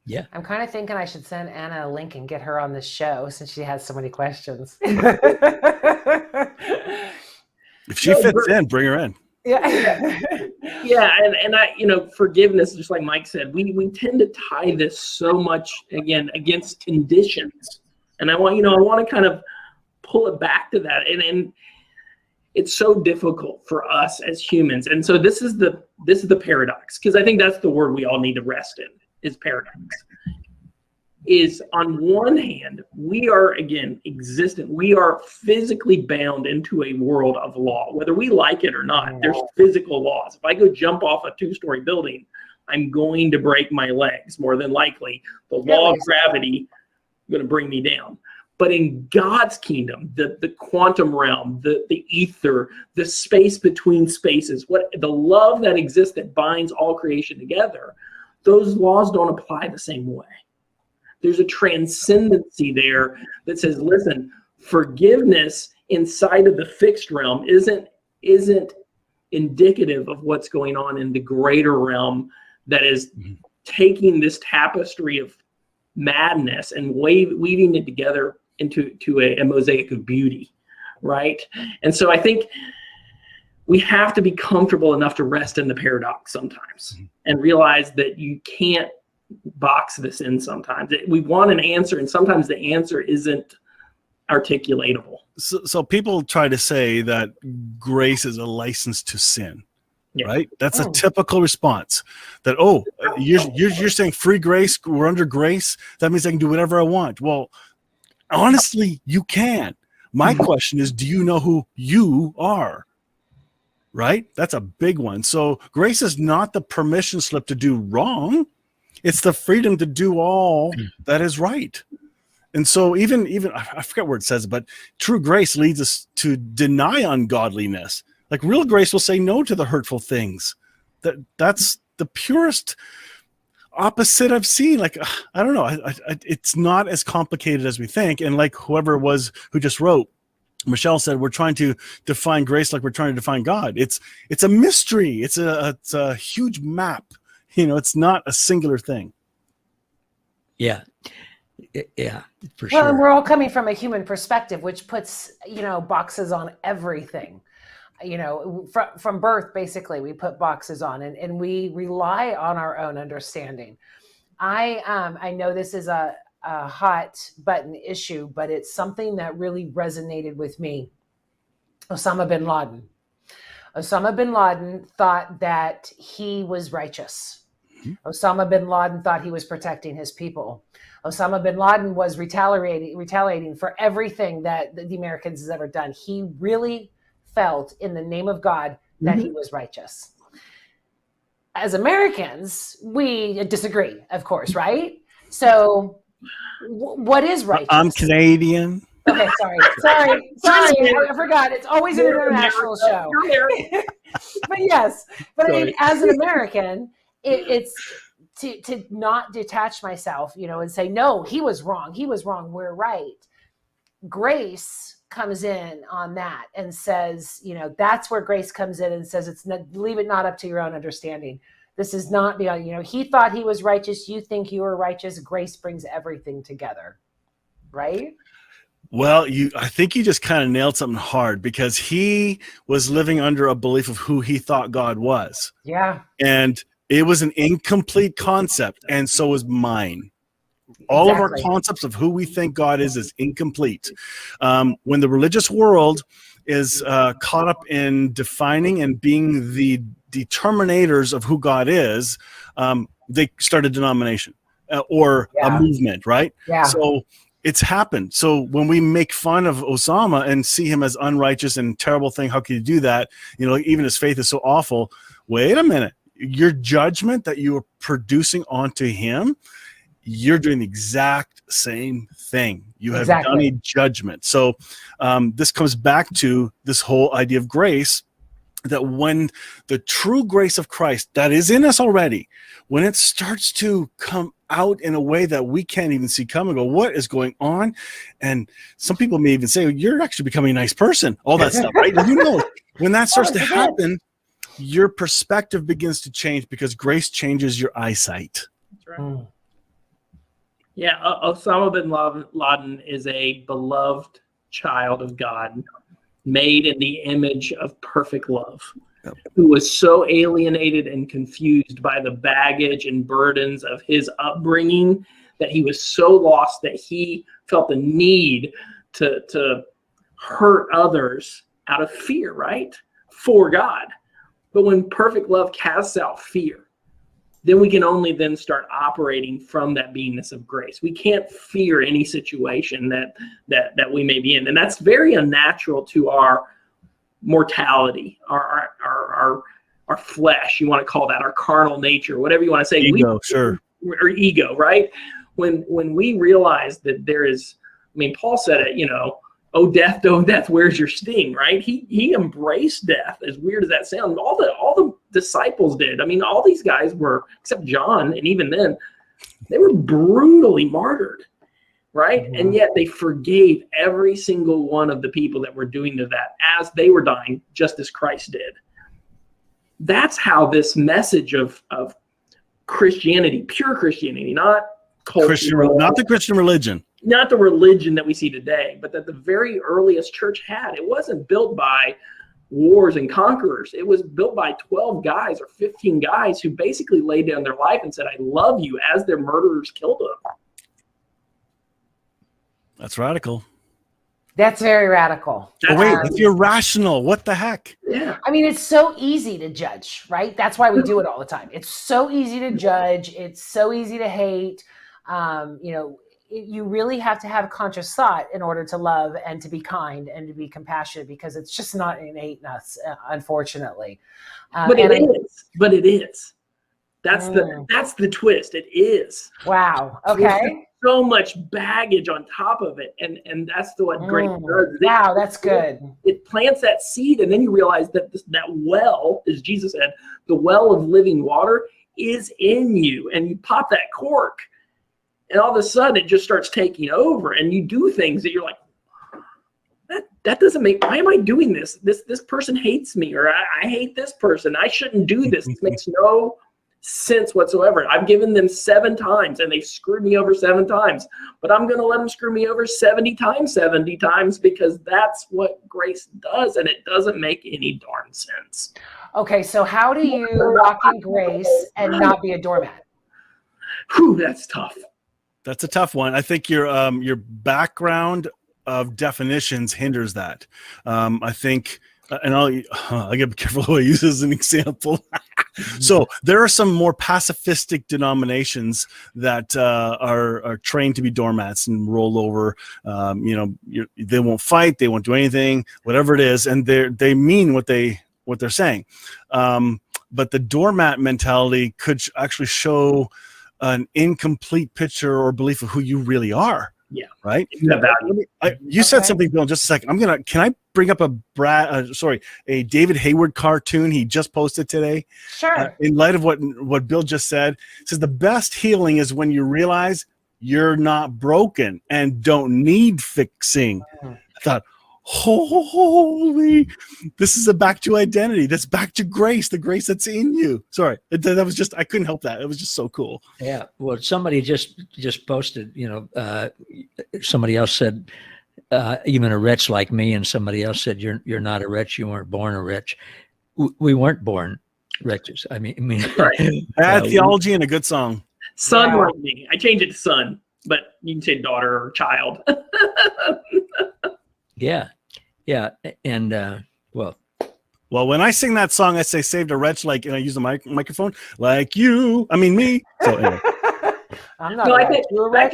Yeah. I'm kind of thinking I should send Anna a link and get her on this show since she has so many questions. If she fits in, bring her in. Yeah. Yeah. And I, forgiveness, just like Mike said, we tend to tie this so much, again, against conditions. And I want to kind of pull it back to that. And it's so difficult for us as humans. And so this is the paradox, because I think that's the word we all need to rest in, is paradox. Is on one hand, we are, again, existent. We are physically bound into a world of law, whether we like it or not. There's physical laws. If I go jump off a 2-story building, I'm going to break my legs, more than likely. The law of gravity is going to bring me down. But in God's kingdom, the quantum realm, the ether, the space between spaces, the love that exists that binds all creation together, those laws don't apply the same way. There's a transcendency there that says, listen, forgiveness inside of the fixed realm isn't indicative of what's going on in the greater realm that is taking this tapestry of madness and weaving it together into a mosaic of beauty, right? And so I think we have to be comfortable enough to rest in the paradox sometimes and realize that you can't box this in sometimes. We want an answer, and sometimes the answer isn't articulatable. So people try to say that grace is a license to sin. Yeah. Right? That's a typical response. That, you're saying free grace, we're under grace, that means I can do whatever I want. Well, honestly, you can. My question is, do you know who you are? Right? That's a big one. So grace is not the permission slip to do wrong. It's the freedom to do all that is right. And so even I forget where it says it, but true grace leads us to deny ungodliness. Like real grace will say no to the hurtful things. That's the purest opposite I've seen. Like, I don't know. It's not as complicated as we think. And like whoever it was who just wrote, Michelle said, we're trying to define grace like we're trying to define God. It's a mystery. It's a huge map. It's not a singular thing. Yeah. Yeah, for sure. Well, and we're all coming from a human perspective, which puts, boxes on everything. From birth, basically, we put boxes on and we rely on our own understanding. I know this is a hot button issue, but it's something that really resonated with me. Osama bin Laden. Osama bin Laden thought that he was righteous. Osama bin Laden thought he was protecting his people. Osama bin Laden was retaliating for everything that the Americans has ever done. He really felt in the name of God that he was righteous. As Americans, we disagree, of course, right? So what is righteous? I'm Canadian. Okay, sorry. I forgot. It's always an international show. But yes, I mean, as an American, it's to not detach myself, and say, no, he was wrong. We're right. Grace comes in on that and says, that's where grace comes in and says, leave it not up to your own understanding. This is not beyond, he thought he was righteous. You think you are righteous. Grace brings everything together. Right? Well, I think you just kind of nailed something hard, because he was living under a belief of who he thought God was. Yeah. And it was an incomplete concept, and so is mine. All of our concepts of who we think God is incomplete. When the religious world is caught up in defining and being the determinators of who God is, they start a denomination or a movement, right? Yeah. So it's happened. So when we make fun of Osama and see him as unrighteous and terrible thing, how can you do that? Even his faith is so awful. Wait a minute. Your judgment that you are producing onto him, you're doing the exact same thing. You have done a judgment. So this comes back to this whole idea of grace, that when the true grace of Christ that is in us already, when it starts to come out in a way that we can't even see coming, go, what is going on? And some people may even say, you're actually becoming a nice person, all that stuff, right? And when that starts to happen, your perspective begins to change, because grace changes your eyesight. That's right. Yeah, Osama bin Laden is a beloved child of God, made in the image of perfect love, who was so alienated and confused by the baggage and burdens of his upbringing that he was so lost that he felt the need to hurt others out of fear, right? For God. But when perfect love casts out fear, then we can only then start operating from that beingness of grace. We can't fear any situation that we may be in. And that's very unnatural to our mortality, our flesh, you want to call that, our carnal nature, whatever you want to say. Ego, or ego, right? When we realize that there is, Paul said it, oh death, where's your sting, right? He embraced death, as weird as that sounds. All the disciples did. All these guys were, except John, and even then, they were brutally martyred, right? Mm-hmm. And yet they forgave every single one of the people that were doing to that as they were dying, just as Christ did. That's how this message of Christianity, pure Christianity, not cultural, not the Christian religion. Not the religion that we see today, but that the very earliest church had. It wasn't built by wars and conquerors. It was built by 12 guys or 15 guys who basically laid down their life and said, I love you, as their murderers killed them. That's radical. That's very radical. That's irrational. What the heck? Yeah. I mean, it's so easy to judge, right? That's why we do it all the time. It's so easy to judge. It's so easy to hate. You really have to have conscious thought in order to love and to be kind and to be compassionate, because it's just not innate in us, unfortunately. But it is. That's the twist. It is. Wow. Okay. So much baggage on top of it, and that's what grace does. Wow, that's good. It plants that seed, and then you realize that that well, as Jesus said, the well of living water is in you, and you pop that cork, and all of a sudden it just starts taking over, and you do things that you're like, that doesn't make. Why am I doing this? This person hates me, or I hate this person. I shouldn't do this. This makes no sense whatsoever. I've given them 7 times and they've screwed me over 7 times, but I'm going to let them screw me over 70 times because that's what grace does, and it doesn't make any darn sense. Okay, so how do you walk in grace and not be a doormat? Whew, that's tough. That's a tough one. I think your background of definitions hinders that. I think, and I gotta be careful who I use as an example. So there are some more pacifistic denominations that are trained to be doormats and roll over. They won't fight, they won't do anything, whatever it is, and they mean what they're saying. But the doormat mentality could actually show an incomplete picture or belief of who you really are. Yeah. Right. You said something, Bill. In just a second. Can I bring up a David Hayward cartoon he just posted today? Sure. In light of what Bill just said, it says the best healing is when you realize you're not broken and don't need fixing. I thought, holy, this is back to identity. That's back to grace, the grace that's in you. Sorry, that was just, I couldn't help that. It was just so cool. Yeah. Well, somebody just posted, somebody else said, even a wretch like me, and somebody else said, you're not a wretch. You weren't born a wretch. We weren't born wretches. I mean, right. Bad theology and a good song. Son like me. I changed it to son, but you can say daughter or child. Yeah. And, well, when I sing that song, I say saved a wretch, like, and I use the microphone like you. I mean, me. So anyway. I'm not. I think back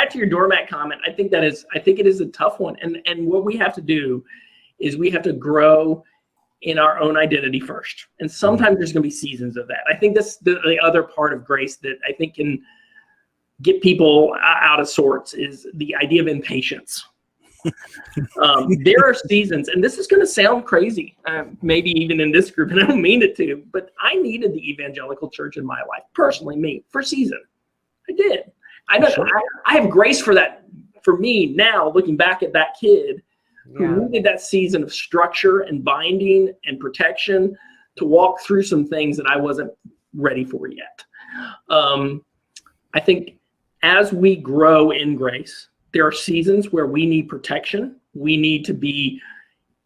to your doormat comment. I think it is a tough one. And what we have to do is we have to grow in our own identity first. And sometimes there's going to be seasons of that. I think that's the other part of grace that I think can get people out of sorts is the idea of impatience. There are seasons, and this is going to sound crazy, maybe even in this group, and I don't mean it to, but I needed the evangelical church in my life, personally, me, for a season. I did. I have grace for that, for me now, looking back at that kid who needed that season of structure and binding and protection to walk through some things that I wasn't ready for yet. I think as we grow in grace, there are seasons where we need protection. We need to be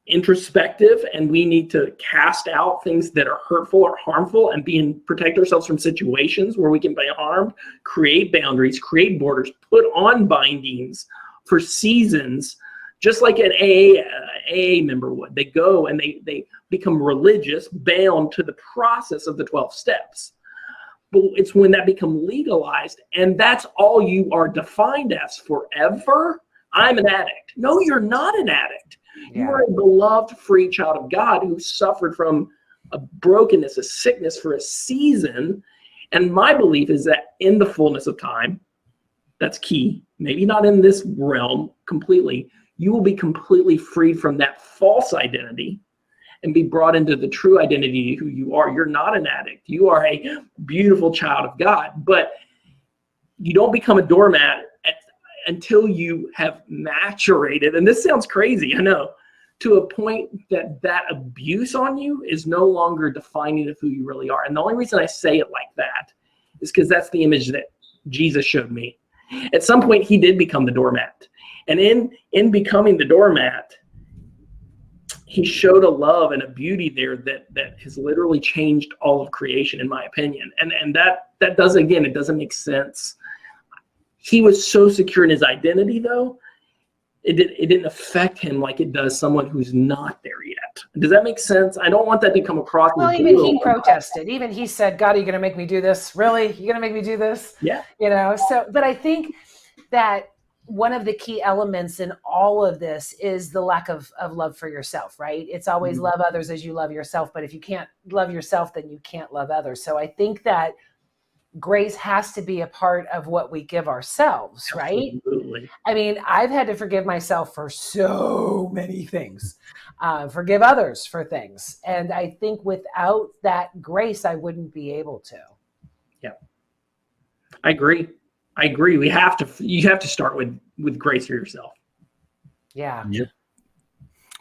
introspective, and we need to cast out things that are hurtful or harmful and protect ourselves from situations where we can be harmed, create boundaries, create borders, put on bindings for seasons, just like an AA member would. They go and they become religious, bound to the process of the 12 steps. But it's when that becomes legalized, and that's all you are defined as forever. I'm an addict. No, you're not an addict. Yeah. You are a beloved, free child of God who suffered from a brokenness, a sickness for a season. And my belief is that in the fullness of time, that's key, maybe not in this realm completely, you will be completely freed from that false identity and be brought into the true identity of who you are. You're not an addict. You are a beautiful child of God, but you don't become a doormat until you have maturated. And this sounds crazy, I know, to a point that abuse on you is no longer defining of who you really are. And the only reason I say it like that is because that's the image that Jesus showed me. At some point, he did become the doormat. And in becoming the doormat, he showed a love and a beauty there that has literally changed all of creation, in my opinion. And that does, again, it doesn't make sense. He was so secure in his identity, though, it didn't affect him like it does someone who's not there yet. Does that make sense? I don't want that to come across. Well, even he protested. Even he said, God, are you going to make me do this? Really? You're going to make me do this? Yeah. You know, but I think that one of the key elements in all of this is the lack of love for yourself, right? It's always love others as you love yourself. But if you can't love yourself, then you can't love others. So I think that grace has to be a part of what we give ourselves, right? Absolutely. I mean, I've had to forgive myself for so many things, forgive others for things. And I think without that grace, I wouldn't be able to. Yeah, I agree. You have to start with grace for yourself. Yeah. Yep.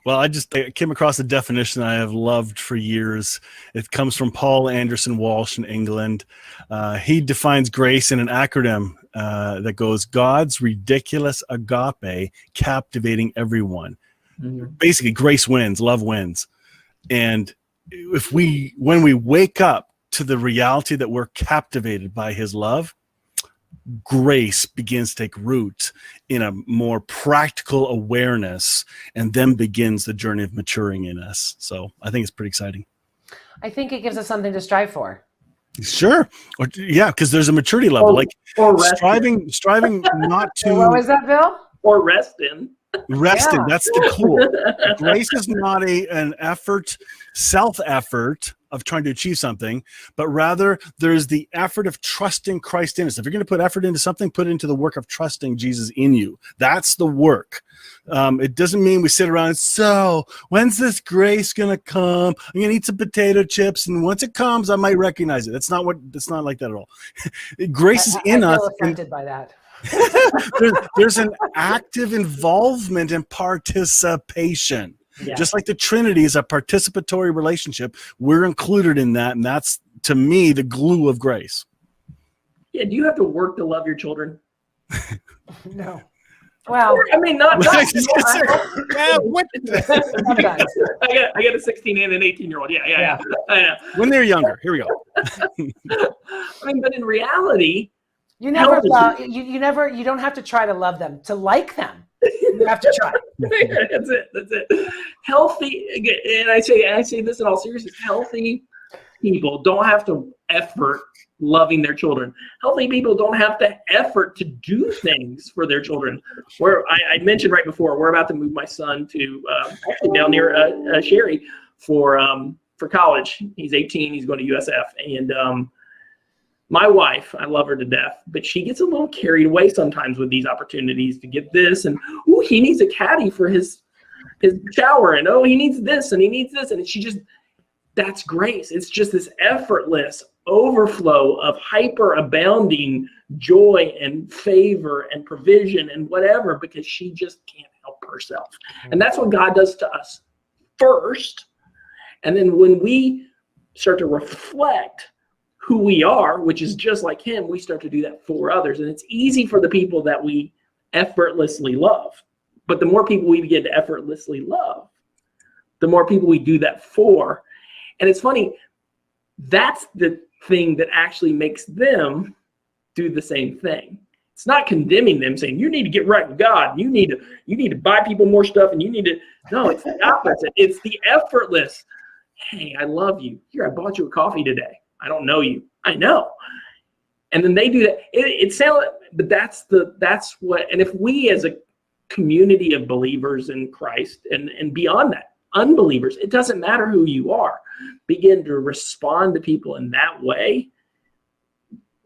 Well, I came across a definition I have loved for years. It comes from Paul Anderson Walsh in England. He defines grace in an acronym that goes, God's ridiculous agape, captivating everyone. Mm-hmm. Basically, grace wins, love wins. And when we wake up to the reality that we're captivated by his love, grace begins to take root in a more practical awareness, and then begins the journey of maturing in us. So I think it's pretty exciting. I think it gives us something to strive for. Sure. Because there's a maturity level, or striving not to. What was that, Bill? Or resting. Resting. Yeah. That's the cool. Grace is not an effort, self-effort of trying to achieve something, but rather there's the effort of trusting Christ in us. If you're going to put effort into something, put it into the work of trusting Jesus in you. That's the work. It doesn't mean we sit around and, so when's this grace going to come? I'm going to eat some potato chips, and once it comes, I might recognize it. That's not like that at all. Grace is in us. I feel offended by that. there's an active involvement and participation. Yeah. Just like the Trinity is a participatory relationship, we're included in that, and that's, to me, the glue of grace. Yeah, do you have to work to love your children? No. Well, I mean, not. What? I got a 16 and an 18-year-old. Yeah. I know. When they're younger, here we go. I mean, but in reality, you don't have to try to love them, to like them. You have to try. That's it. Healthy, and I say this in all seriousness, healthy people don't have to effort loving their children. Healthy people don't have to effort to do things for their children. Where I mentioned right before, we're about to move my son to actually down near Sheri for college. He's 18. He's going to USF, and my wife, I love her to death, but she gets a little carried away sometimes with these opportunities to get this, and he needs a caddy for his shower, and he needs this and he needs this, and that's grace. It's just this effortless overflow of hyper abounding joy and favor and provision and whatever, because she just can't help herself. And that's what God does to us first. And then when we start to reflect who we are, which is just like him, we start to do that for others. And it's easy for the people that we effortlessly love. But the more people we begin to effortlessly love, the more people we do that for. And it's funny, that's the thing that actually makes them do the same thing. It's not condemning them, saying, you need to get right with God. You need to buy people more stuff, and no, it's the opposite. It's the effortless. Hey, I love you. Here, I bought you a coffee today. I don't know you. I know. And then they do that. It sounds, but that's what, and if we as a community of believers in Christ and beyond that, unbelievers, it doesn't matter who you are, begin to respond to people in that way,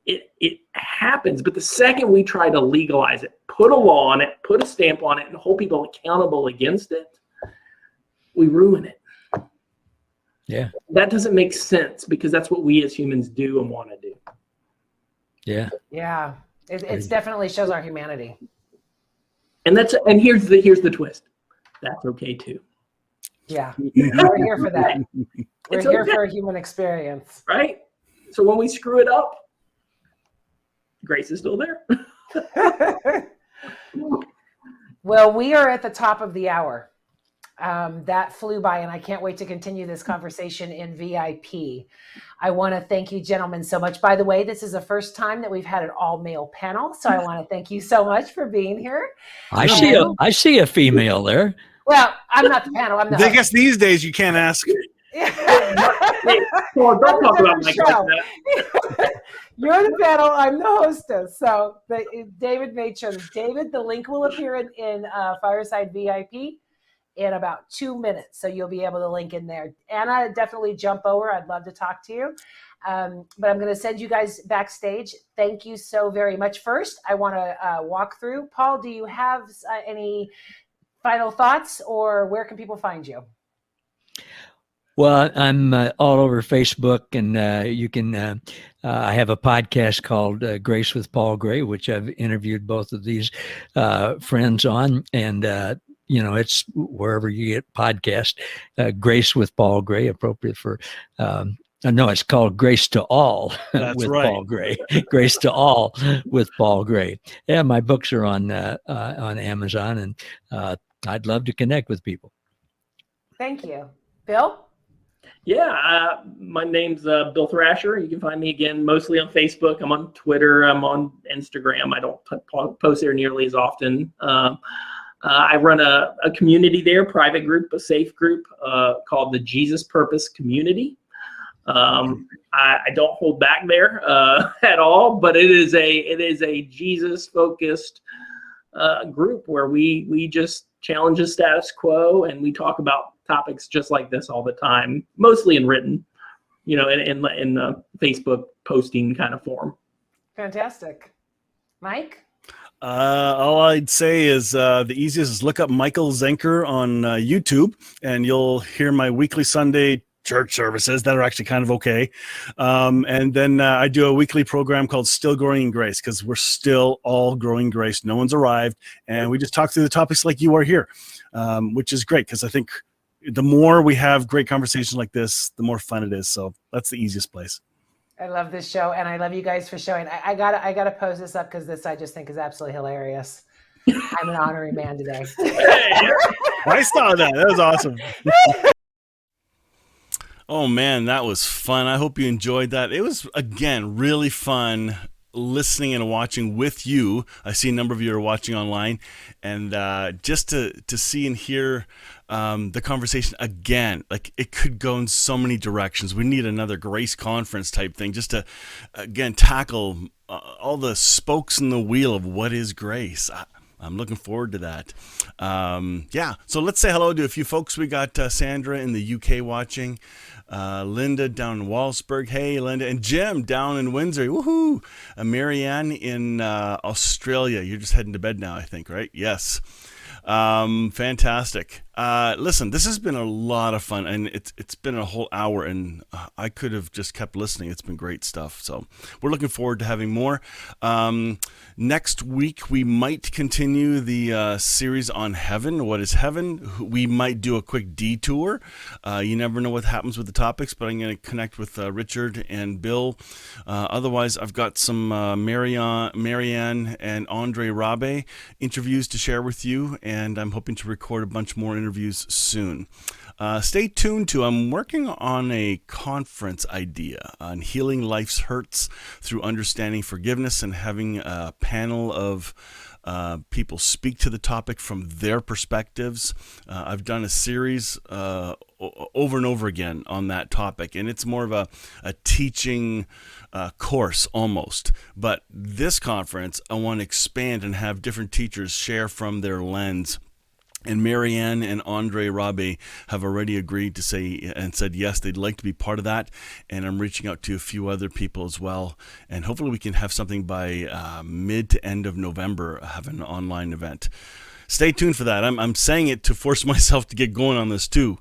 it happens. But the second we try to legalize it, put a law on it, put a stamp on it, and hold people accountable against it, we ruin it. Yeah. That doesn't make sense, because that's what we as humans do and want to do. Yeah. Yeah. It definitely shows our humanity. And here's the twist. That's okay too. Yeah. We're here for that. We're here okay. for a human experience. Right? So when we screw it up, Grace is still there. Well, we are at the top of the hour. That flew by, and I can't wait to continue this conversation in VIP. I want to thank you, gentlemen, so much. By the way, this is the first time that we've had an all-male panel, so I want to thank you so much for being here. I see a female there. Well, I'm not the panel. I'm the I guess these days you can't ask. Well, don't talk about Mike like that. You're the panel. I'm the hostess. So David made sure. David, the link will appear in Fireside VIP in about 2 minutes. So you'll be able to link in there. Anna, definitely jump over. I'd love to talk to you. But I'm going to send you guys backstage. Thank you so very much. First, I want to walk through. Paul, do you have any final thoughts, or where can people find you? Well, I'm all over Facebook, and you can. I have a podcast called Grace with Paul Gray, which I've interviewed both of these friends on, and it's wherever you get podcast. Grace with Paul Gray, appropriate for. No, it's called Grace to All with Paul Gray. Grace to All with Paul Gray. Yeah, my books are on Amazon, and I'd love to connect with people. Thank you, Bill. Yeah, my name's Bill Thrasher. You can find me again mostly on Facebook. I'm on Twitter. I'm on Instagram. I don't post there nearly as often. I run a community there, private group, a safe group called the Jesus Purpose Community. I don't hold back there at all, but it is a Jesus focused group where we just challenge the status quo, and we talk about topics just like this all the time, mostly in written, in Facebook posting kind of form. Fantastic. Mike? All I'd say is the easiest is look up Michael Zenker on YouTube, and you'll hear my weekly Sunday church services that are actually kind of okay. And then I do a weekly program called Still Growing in Grace, because we're still all growing in grace. No one's arrived. And we just talk through the topics like you are here, which is great, because I think the more we have great conversations like this, the more fun it is. So that's the easiest place. I love this show, and I love you guys for showing. I gotta post this up, because this I just think is absolutely hilarious. I'm an honorary man today. I saw that. That was awesome. Oh man, that was fun. I hope you enjoyed that. It was, again, really fun listening and watching with you. I see a number of you are watching online, and just to see and hear the conversation again, like it could go in so many directions. We need another Grace conference type thing just to, again, tackle all the spokes in the wheel of what is grace. I'm looking forward to that. So let's say hello to a few folks. We got Sandra in the UK watching, Linda down in Walsburg. Hey, Linda. And Jim down in Windsor. Woohoo. Marianne in Australia. You're just heading to bed now, I think, right? Yes. Fantastic. Listen, this has been a lot of fun, and it's been a whole hour, and I could have just kept listening. It's been great stuff. So we're looking forward to having more. Next week, we might continue the series on heaven. What is heaven? We might do a quick detour. You never know what happens with the topics, but I'm going to connect with Richard and Bill. Otherwise, I've got some Marianne and Andre Rabe interviews to share with you, and I'm hoping to record a bunch more interviews soon. Stay tuned to, I'm working on a conference idea on healing life's hurts through understanding forgiveness, and having a panel of people speak to the topic from their perspectives. I've done a series over and over again on that topic, and it's more of a teaching course almost. But this conference, I want to expand and have different teachers share from their lens. And Marianne and Andre Rabe have already agreed to say and said yes, they'd like to be part of that. And I'm reaching out to a few other people as well. And hopefully we can have something by mid to end of November, have an online event. Stay tuned for that. I'm saying it to force myself to get going on this too.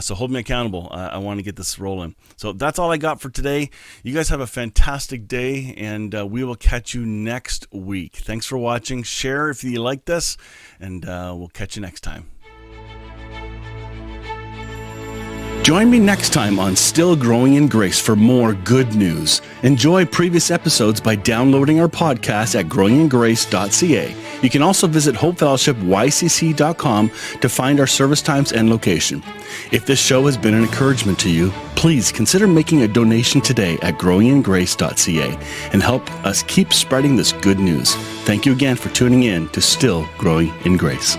So hold me accountable. I want to get this rolling. So that's all I got for today. You guys have a fantastic day, and we will catch you next week. Thanks for watching. Share if you like this, and we'll catch you next time. Join me next time on Still Growing in Grace for more good news. Enjoy previous episodes by downloading our podcast at growingingrace.ca. You can also visit hopefellowshipycc.com to find our service times and location. If this show has been an encouragement to you, please consider making a donation today at growingingrace.ca and help us keep spreading this good news. Thank you again for tuning in to Still Growing in Grace.